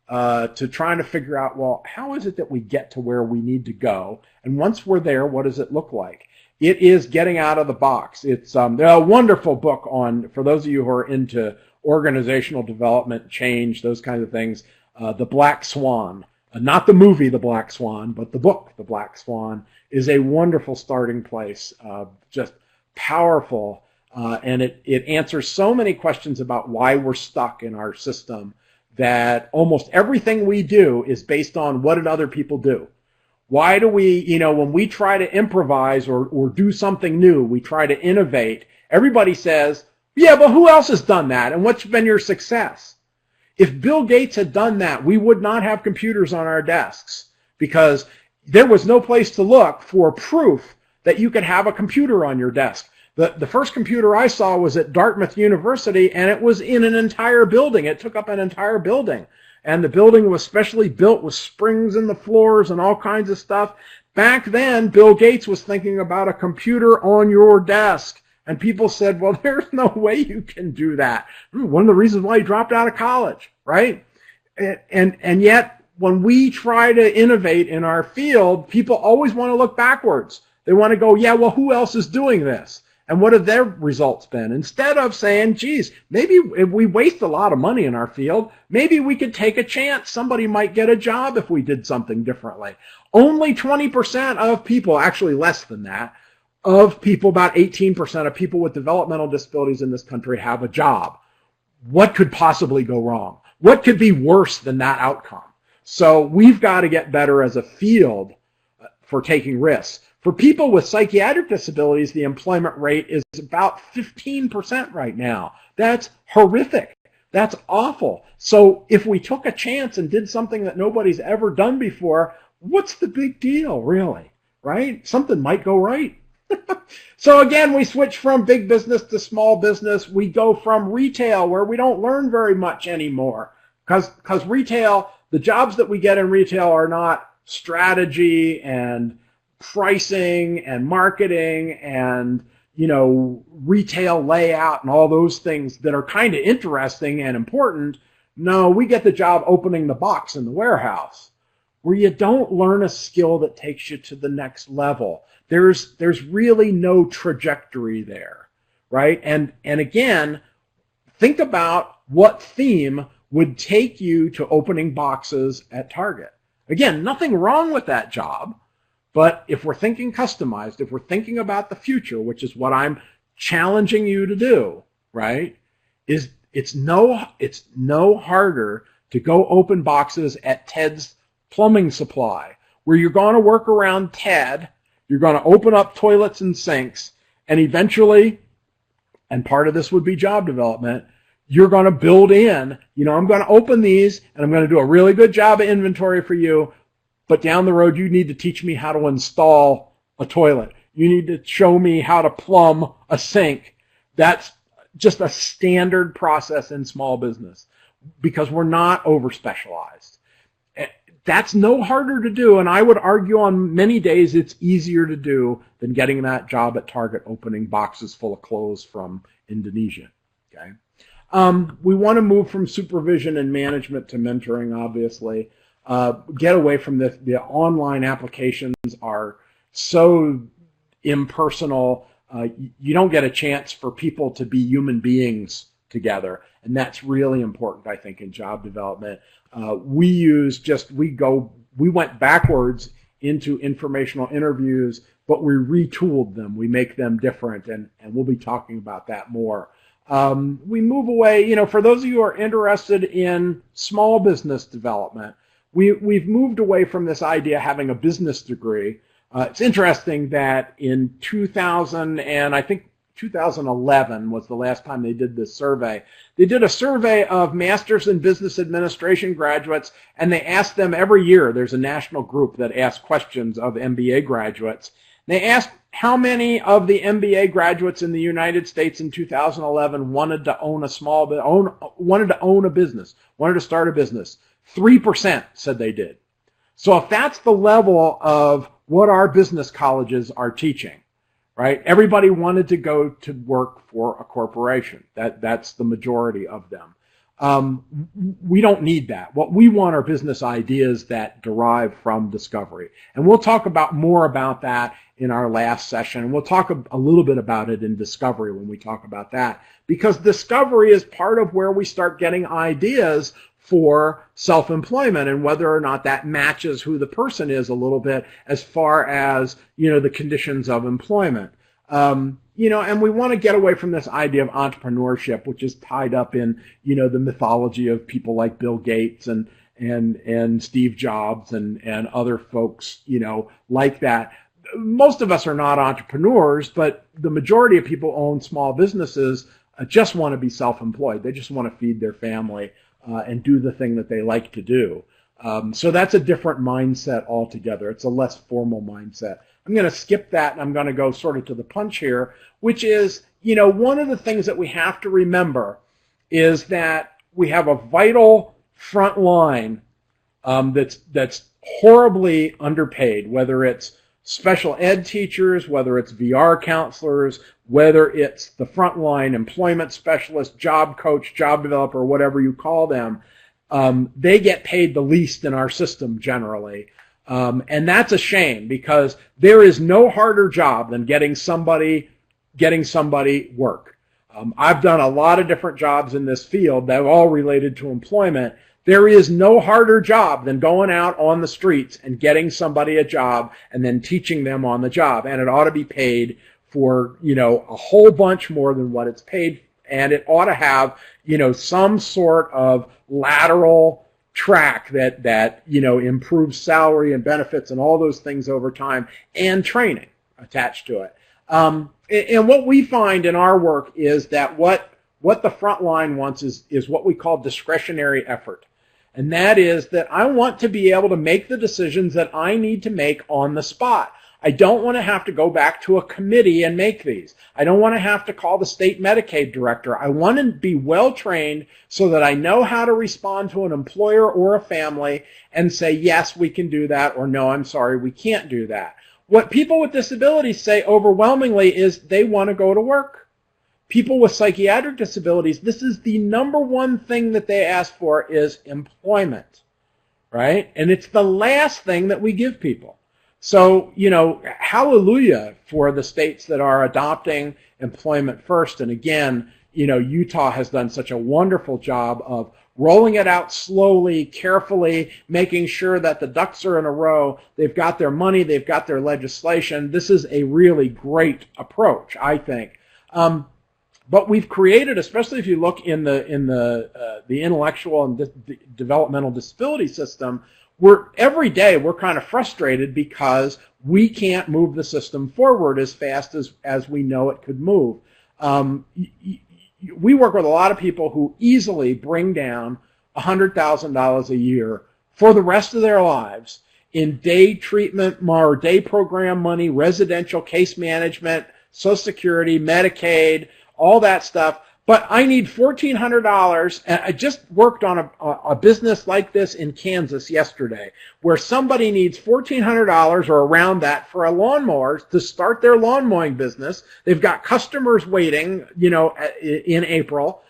to trying to figure out, well, how is it that we get to where we need to go? And once we're there, what does it look like? It is getting out of the box. It's a wonderful book on, for those of you who are into organizational development, change, those kinds of things, The Black Swan. Not the movie The Black Swan, but the book The Black Swan is a wonderful starting place, just powerful, and it answers so many questions about why we're stuck in our system, that almost everything we do is based on what did other people do. Why do we, when we try to improvise or do something new, we try to innovate, everybody says, yeah, but who else has done that, and what's been your success? If Bill Gates had done that, we would not have computers on our desks, because there was no place to look for proof that you could have a computer on your desk. The first computer I saw was at Dartmouth University, and it was in an entire building. It took up an entire building. And the building was specially built with springs in the floors and all kinds of stuff. Back then, Bill Gates was thinking about a computer on your desk. And people said, well, there's no way you can do that. One of the reasons why he dropped out of college, right? And yet, when we try to innovate in our field, people always want to look backwards. They want to go, yeah, well, who else is doing this? And what have their results been? Instead of saying, geez, maybe if we waste a lot of money in our field, maybe we could take a chance. Somebody might get a job if we did something differently. Only 20% of people, actually less than that, of people, about 18% of people with developmental disabilities in this country have a job. What could possibly go wrong? What could be worse than that outcome? So we've got to get better as a field for taking risks. For people with psychiatric disabilities, the employment rate is about 15% right now. That's horrific. That's awful. So if we took a chance and did something that nobody's ever done before, what's the big deal, really? Right? Something might go right. So again, we switch from big business to small business. We go from retail, where we don't learn very much anymore, because retail, the jobs that we get in retail are not strategy and pricing and marketing and, retail layout and all those things that are kind of interesting and important. No, we get the job opening the box in the warehouse, where you don't learn a skill that takes you to the next level. There's really no trajectory there, right? And again, think about what theme would take you to opening boxes at Target. Again, nothing wrong with that job, but if we're thinking customized, if we're thinking about the future, which is what I'm challenging you to do, right, is it's no harder to go open boxes at Ted's Plumbing Supply, where you're going to work around Ted, you're going to open up toilets and sinks, and eventually, and part of this would be job development, you're going to build in, I'm going to open these and I'm going to do a really good job of inventory for you, but down the road you need to teach me how to install a toilet. You need to show me how to plumb a sink. That's just a standard process in small business because we're not over-specialized. That's no harder to do, and I would argue on many days it's easier to do than getting that job at Target opening boxes full of clothes from Indonesia. Okay, we want to move from supervision and management to mentoring, obviously. Get away from this. The online applications are so impersonal. You don't get a chance for people to be human beings together, and that's really important, I think, in job development. We went backwards into informational interviews, but we retooled them. We make them different, and we'll be talking about that more. We move away, for those of you who are interested in small business development, we've moved away from this idea of having a business degree. It's interesting that in 2011 was the last time they did this survey. They did a survey of Masters in Business Administration graduates, and they asked them every year. There's a national group that asks questions of MBA graduates. They asked how many of the MBA graduates in the United States in 2011 wanted to own wanted to own a business, wanted to start a business. 3% said they did. So if that's the level of what our business colleges are teaching, right? Everybody wanted to go to work for a corporation. That's the majority of them. We don't need that. What we want are business ideas that derive from discovery. And we'll talk more about that in our last session. We'll talk a little bit about it in discovery when we talk about that, because discovery is part of where we start getting ideas for self-employment and whether or not that matches who the person is a little bit as far as, the conditions of employment. And we want to get away from this idea of entrepreneurship, which is tied up in, the mythology of people like Bill Gates and Steve Jobs and other folks, like that. Most of us are not entrepreneurs, but the majority of people own small businesses just want to be self-employed. They just want to feed their family and do the thing that they like to do. So that's a different mindset altogether. It's a less formal mindset. I'm going to skip that and I'm going to go sort of to the punch here, which is, one of the things that we have to remember is that we have a vital front line that's horribly underpaid, whether it's special ed teachers, whether it's VR counselors, whether it's the frontline employment specialist, job coach, job developer, whatever you call them. They get paid the least in our system generally. And that's a shame because there is no harder job than getting somebody work. I've done a lot of different jobs in this field that are all related to employment. There is no harder job than going out on the streets and getting somebody a job and then teaching them on the job. And it ought to be paid for, a whole bunch more than what it's paid. And it ought to have, some sort of lateral track that improves salary and benefits and all those things over time and training attached to it. And what we find in our work is that what the front line wants is what we call discretionary effort. And that is that I want to be able to make the decisions that I need to make on the spot. I don't want to have to go back to a committee and make these. I don't want to have to call the state Medicaid director. I want to be well trained so that I know how to respond to an employer or a family and say, yes, we can do that, or no, I'm sorry, we can't do that. What people with disabilities say overwhelmingly is they want to go to work. People with psychiatric disabilities, this is the number one thing that they ask for is employment, right? And it's the last thing that we give people. So, hallelujah for the states that are adopting employment first. And again, Utah has done such a wonderful job of rolling it out slowly, carefully, making sure that the ducks are in a row. They've got their money, they've got their legislation. This is a really great approach, I think. But we've created, especially if you look in the intellectual and developmental disability system, every day we're kind of frustrated because we can't move the system forward as fast as we know it could move. We work with a lot of people who easily bring down $100,000 a year for the rest of their lives in day treatment or day program money, residential case management, Social Security, Medicaid, all that stuff. But I need $1,400, and I just worked on a business like this in Kansas yesterday, where somebody needs $1,400 or around that for a lawnmower to start their lawn mowing business. They've got customers waiting, in April.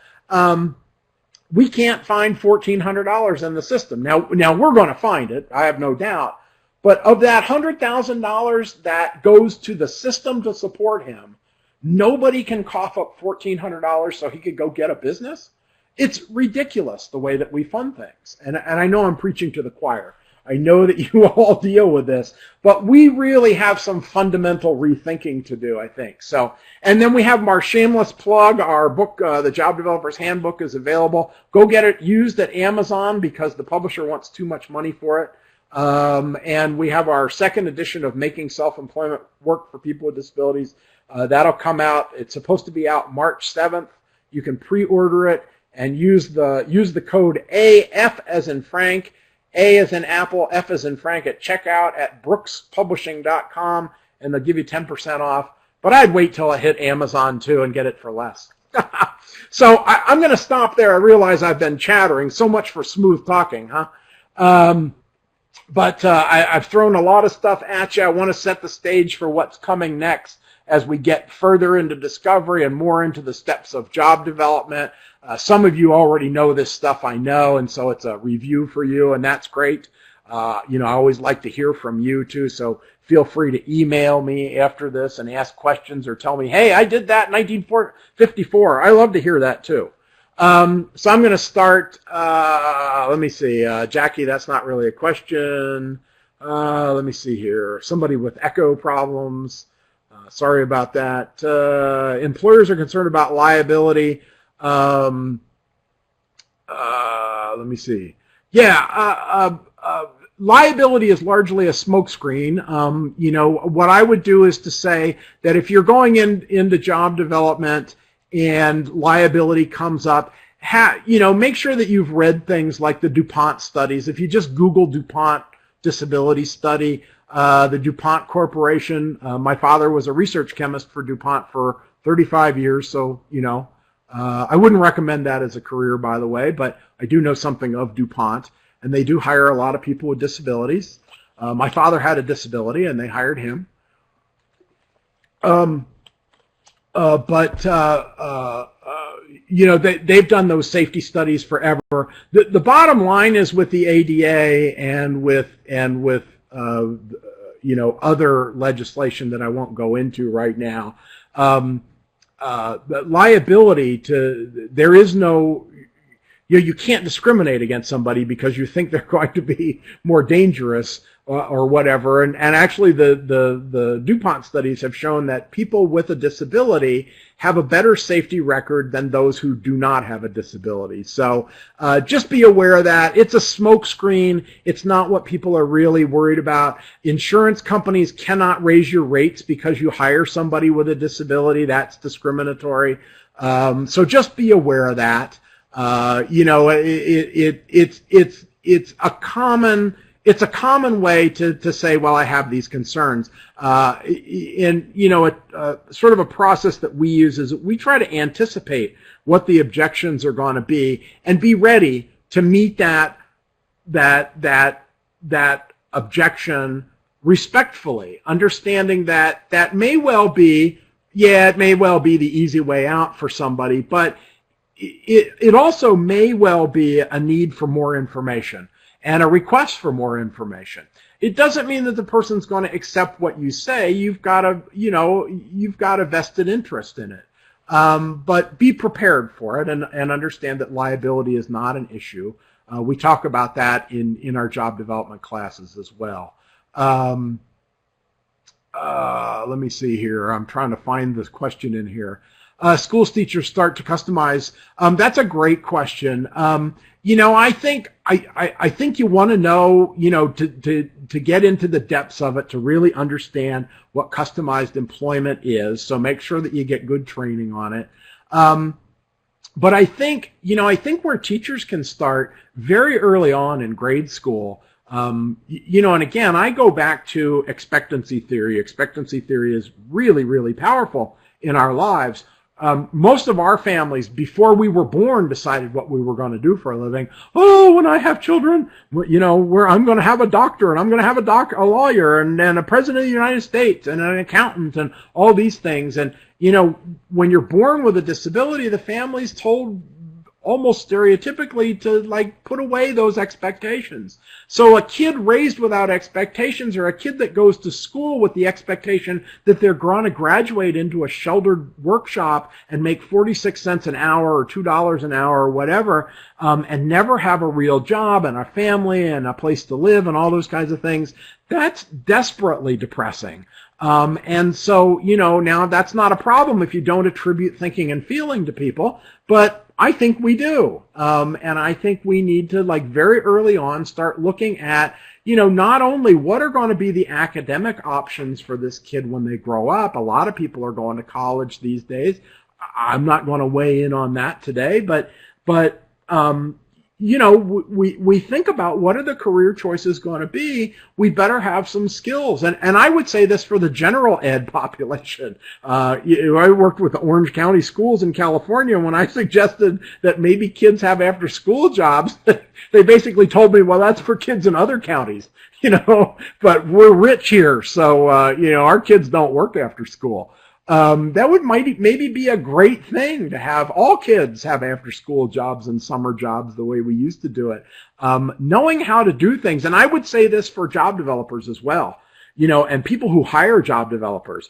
We can't find $1,400 in the system. Now we're going to find it, I have no doubt. But of that $100,000 that goes to the system to support him, nobody can cough up $1,400 so he could go get a business. It's ridiculous the way that we fund things. And I know I'm preaching to the choir. I know that you all deal with this, but we really have some fundamental rethinking to do, I think. So, and then we have our shameless plug. Our book, The Job Developer's Handbook, is available. Go get it used at Amazon because the publisher wants too much money for it. And we have our second edition of Making Self-Employment Work for People with Disabilities. That'll come out. It's supposed to be out March 7th. You can pre-order it and use the code AF as in Frank, A as in Apple, F as in Frank at checkout at brookspublishing.com, and they'll give you 10% off. But I'd wait till I hit Amazon too and get it for less. So I'm going to stop there. I realize I've been chattering. So much for smooth talking, huh? But I've thrown a lot of stuff at you. I want to set the stage for what's coming next as we get further into discovery and more into the steps of job development. Some of you already know this stuff, I know, and so it's a review for you, and that's great. I always like to hear from you too, so feel free to email me after this and ask questions or tell me, hey, I did that in 1954. I love to hear that too. So I'm going to start, let me see, Jackie, that's not really a question. Let me see here. Somebody with echo problems. Sorry about that. Employers are concerned about liability. Let me see. Yeah, liability is largely a smokescreen. What I would do is to say that if you're going into job development and liability comes up, make sure that you've read things like the DuPont studies. If you just Google DuPont disability study, the DuPont Corporation, my father was a research chemist for DuPont for 35 years, so, I wouldn't recommend that as a career, by the way, but I do know something of DuPont, and they do hire a lot of people with disabilities. My father had a disability, and they hired him. They've done those safety studies forever. The bottom line is with the ADA and with other legislation that I won't go into right now. Liability there is no, you can't discriminate against somebody because you think they're going to be more dangerous or whatever. And actually the DuPont studies have shown that people with a disability have a better safety record than those who do not have a disability. So just be aware of that. It's a smokescreen. It's not what people are really worried about. Insurance companies cannot raise your rates because you hire somebody with a disability. That's discriminatory. So just be aware of that. It's a common way to say, well, I have these concerns. Sort of a process that we use is we try to anticipate what the objections are going to be and be ready to meet that objection respectfully, understanding that may well be, it may well be the easy way out for somebody, but it also may well be a need for more information and a request for more information. It doesn't mean that the person's going to accept what you say. You've got a vested interest in it. But be prepared for it and understand that liability is not an issue. We talk about that in our job development classes as well. Let me see here. I'm trying to find this question in here. schools teachers start to customize? That's a great question. I think you want to know, to get into the depths of it, to really understand what customized employment is. So make sure that you get good training on it. But I think where teachers can start very early on in grade school, and again, I go back to expectancy theory. Expectancy theory is really, really powerful in our lives. Most of our families, before we were born, decided what we were going to do for a living. Oh, when I have children, where I'm going to have a doctor, and I'm going to have a lawyer, and a president of the United States, and an accountant, and all these things. And when you're born with a disability, the family's told almost stereotypically to put away those expectations. So a kid raised without expectations, or a kid that goes to school with the expectation that they're going to graduate into a sheltered workshop and make 46 cents an hour or $2 an hour or whatever, and never have a real job and a family and a place to live and all those kinds of things, that's desperately depressing. And so, now that's not a problem if you don't attribute thinking and feeling to people, but I think we do. And I think we need to, very early on, start looking at, not only what are going to be the academic options for this kid when they grow up. A lot of people are going to college these days. I'm not going to weigh in on that today, but we think about what are the career choices going to be. We better have some skills. And I would say this for the general ed population. I worked with the Orange County schools in California. When I suggested that maybe kids have after school jobs, they basically told me, well, that's for kids in other counties, but we're rich here. So, our kids don't work after school. That would maybe be a great thing to have all kids have after school jobs and summer jobs the way we used to do it. Knowing how to do things. And I would say this for job developers as well, and people who hire job developers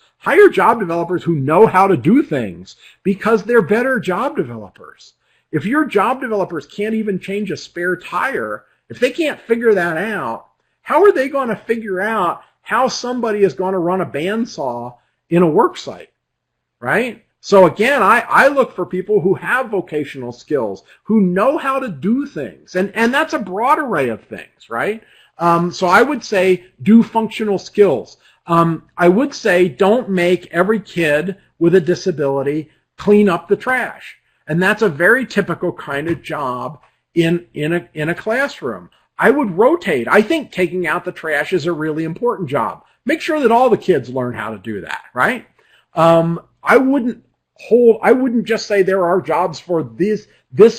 who know how to do things because they're better job developers. If your job developers can't even change a spare tire, if they can't figure that out, how are they going to figure out how somebody is going to run a bandsaw in a work site, right? So again, I look for people who have vocational skills, who know how to do things. And that's a broad array of things, right? So I would say do functional skills. I would say don't make every kid with a disability clean up the trash. And that's a very typical kind of job in a classroom. I would rotate. I think taking out the trash is a really important job. Make sure that all the kids learn how to do that, right? I wouldn't just say there are jobs for this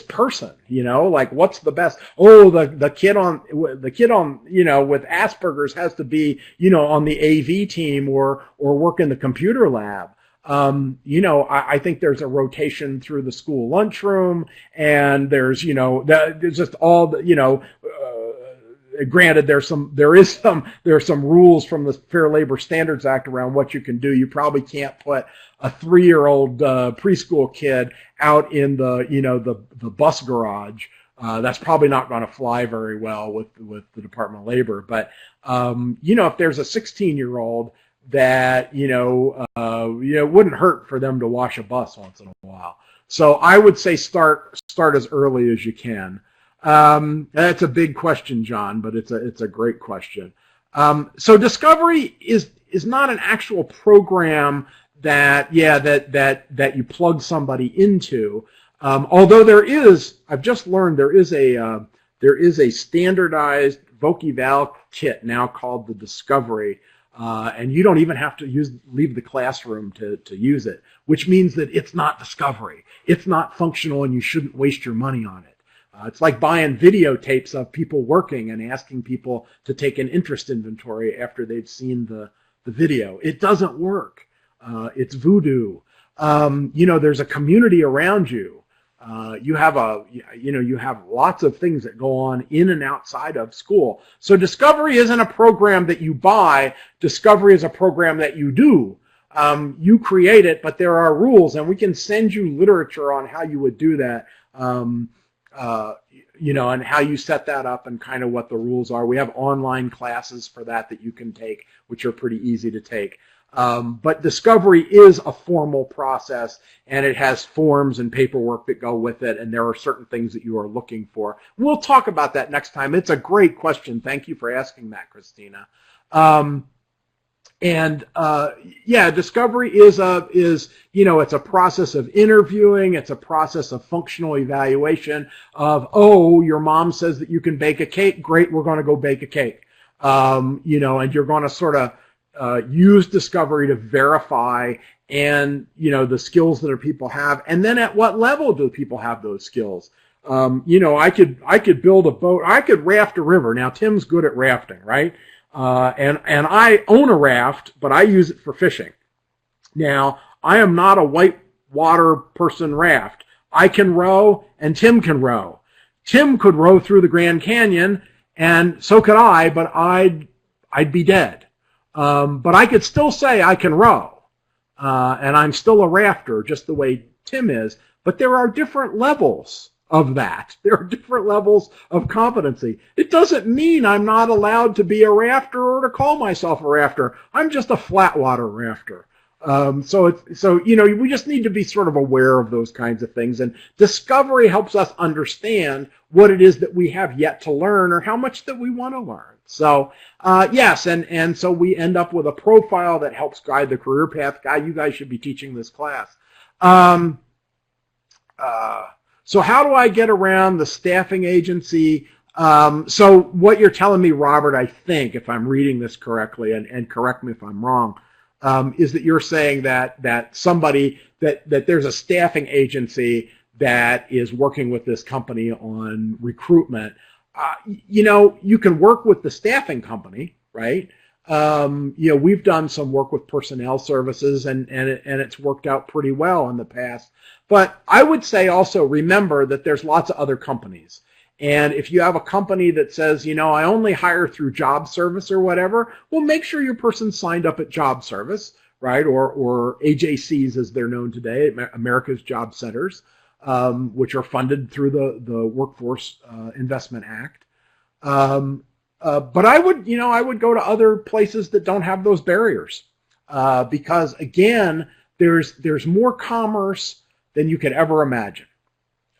person, what's the best? Oh, the kid on, with Asperger's has to be, on the AV team or work in the computer lab. I think there's a rotation through the school lunchroom, and there's just all the, granted, there are some rules from the Fair Labor Standards Act around what you can do. You probably can't put a 3-year-old preschool kid out in the bus garage. That's probably not going to fly very well with the Department of Labor. But if there's a 16-year-old that it wouldn't hurt for them to wash a bus once in a while. So I would say start as early as you can. That's a big question, John, but it's a great question. So Discovery is not an actual program that you plug somebody into. Although I've just learned there is a standardized voc-eval kit now called the Discovery, and you don't even have to leave the classroom to use it, which means that it's not Discovery. It's not functional, and you shouldn't waste your money on it. It's like buying videotapes of people working and asking people to take an interest inventory after they've seen the video. It doesn't work. It's voodoo. There's a community around you. You have lots of things that go on in and outside of school. So Discovery isn't a program that you buy. Discovery is a program that you do. You create it, but there are rules, and we can send you literature on how you would do that. And how you set that up and kind of what the rules are. We have online classes for that you can take, which are pretty easy to take. But discovery is a formal process, and it has forms and paperwork that go with it, and there are certain things that you are looking for. We'll talk about that next time. It's a great question. Thank you for asking that, Christina. Discovery is it's a process of interviewing. It's a process of functional evaluation of, oh, your mom says that you can bake a cake. Great, we're going to go bake a cake. And you're going to sort of use discovery to verify the skills that people have, and then at what level do people have those skills? I could build a boat. I could raft a river. Now Tim's good at rafting, right? And I own a raft, but I use it for fishing. Now, I am not a white water person raft. I can row, and Tim can row. Tim could row through the Grand Canyon, and so could I, but I'd be dead. But I could still say I can row, and I'm still a rafter, just the way Tim is. But there are different levels of that. There are different levels of competency. It doesn't mean I'm not allowed to be a rafter or to call myself a rafter. I'm just a flat water rafter. We just need to be sort of aware of those kinds of things. And discovery helps us understand what it is that we have yet to learn or how much that we want to learn. So, yes, and so we end up with a profile that helps guide the career path. You guys should be teaching this class. So how do I get around the staffing agency? So what you're telling me, Robert, I think, if I'm reading this correctly, and correct me if I'm wrong, is that you're saying that there's a staffing agency that is working with this company on recruitment. You can work with the staffing company, right? We've done some work with personnel services, and it's worked out pretty well in the past. But I would say also remember that there's lots of other companies. And if you have a company that says, I only hire through job service or whatever, well, make sure your person's signed up at job service, right? Or AJCs as they're known today, America's Job Centers, which are funded through the Workforce Investment Act. But I would go to other places that don't have those barriers, because again, there's more commerce than you could ever imagine.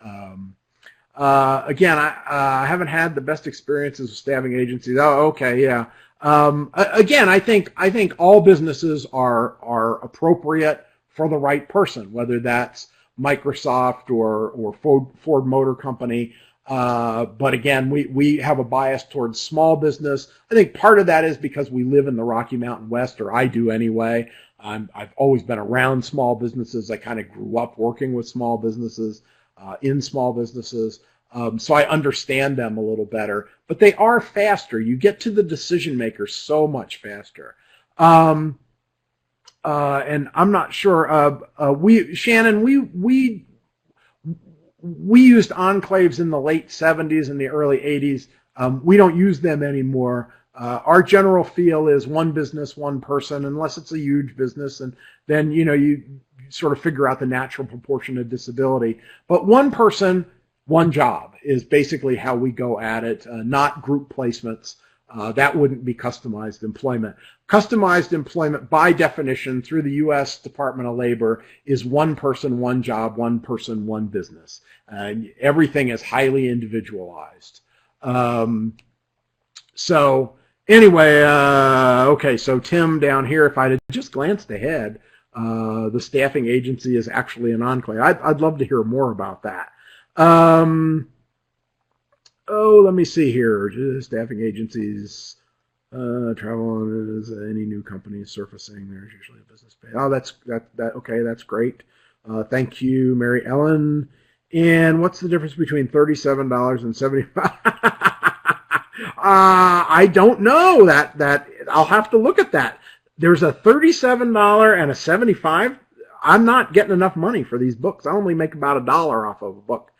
Again, I haven't had the best experiences with staffing agencies. Oh, okay, yeah. Again, I think all businesses are appropriate for the right person, whether that's Microsoft or Ford Motor Company. But again, we have a bias towards small business. I think part of that is because we live in the Rocky Mountain West, or I do anyway. I've always been around small businesses. I kind of grew up working with small businesses, in small businesses. So I understand them a little better, but they are faster. You get to the decision makers so much faster. And I'm not sure, Shannon, we used enclaves in the late 70s and the early 80s. We don't use them anymore. Our general feel is one business, one person, unless it's a huge business, and then you sort of figure out the natural proportion of disability. But one person, one job is basically how we go at it, not group placements. That wouldn't be customized employment. Customized employment, by definition, through the U.S. Department of Labor, is one person, one job, one person, one business. Everything is highly individualized. So anyway, okay, so Tim down here, if I had just glanced ahead, the staffing agency is actually an enclave. I'd love to hear more about that. Let me see here. Staffing agencies, travel is any new company surfacing. There's usually a business pay. Oh, okay, that's great. Thank you, Mary Ellen. And what's the difference between $37 and $75? I don't know. That I'll have to look at that. There's a $37 and a $75. I'm not getting enough money for these books. I only make about $1 off of a book.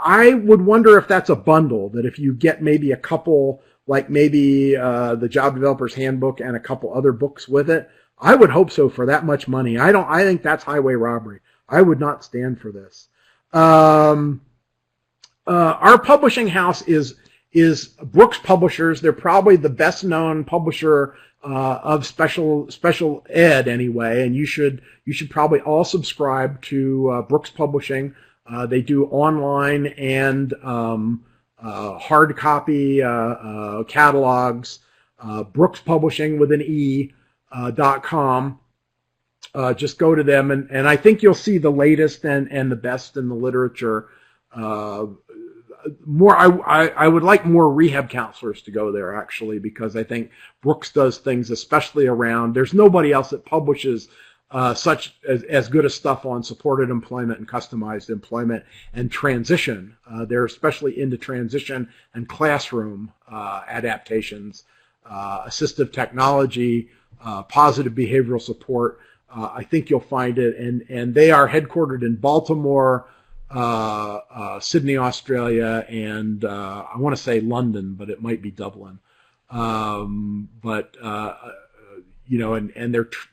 I would wonder if that's a bundle, that if you get maybe a couple, like maybe the Job Developer's Handbook and a couple other books with it. I would hope so for that much money. I think that's highway robbery. I would not stand for this. Our publishing house is is Brooks Publishers. They're probably the best known publisher of special ed anyway, and you should probably all subscribe to Brooks Publishing. They do online and hard copy catalogs. Brooks Publishing with an E.com. Just go to them, and I think you'll see the latest and the best in the literature. I would like more rehab counselors to go there, actually, because I think Brooks does things, especially around, there's nobody else that publishes such as good a stuff on supported employment and customized employment and transition. They're especially into transition and classroom adaptations, assistive technology, positive behavioral support. I think you'll find it, and they are headquartered in Baltimore, Sydney, Australia, and I want to say London, but it might be Dublin. And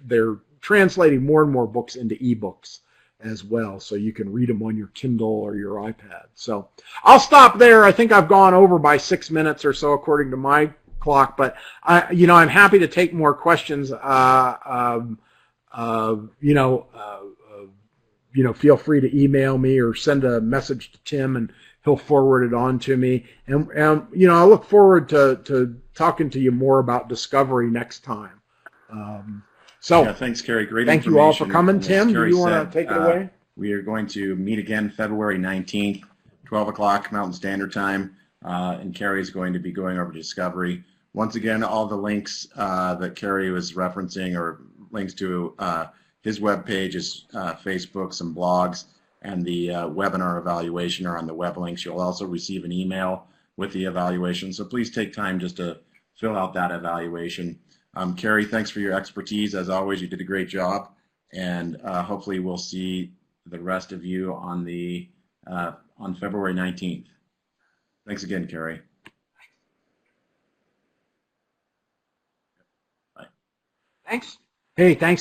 they're translating more and more books into ebooks as well, so you can read them on your Kindle or your iPad. So I'll stop there. I think I've gone over by 6 minutes or so according to my clock, but I'm happy to take more questions. Feel free to email me or send a message to Tim, and he'll forward it on to me. And I look forward to talking to you more about discovery next time. Thanks, Cary. Great thank you all for coming. Tim, do you want to take it away? We are going to meet again February 19th, 12 o'clock Mountain Standard Time, and Cary is going to be going over discovery. Once again, all the links that Cary was referencing, or links to his webpage, his Facebook, some blogs, and the webinar evaluation are on the web links. You'll also receive an email with the evaluation, so please take time just to fill out that evaluation. Cary, thanks for your expertise. As always, you did a great job, and hopefully we'll see the rest of you on February 19th. Thanks again, Cary. Bye. Thanks. Hey, thanks.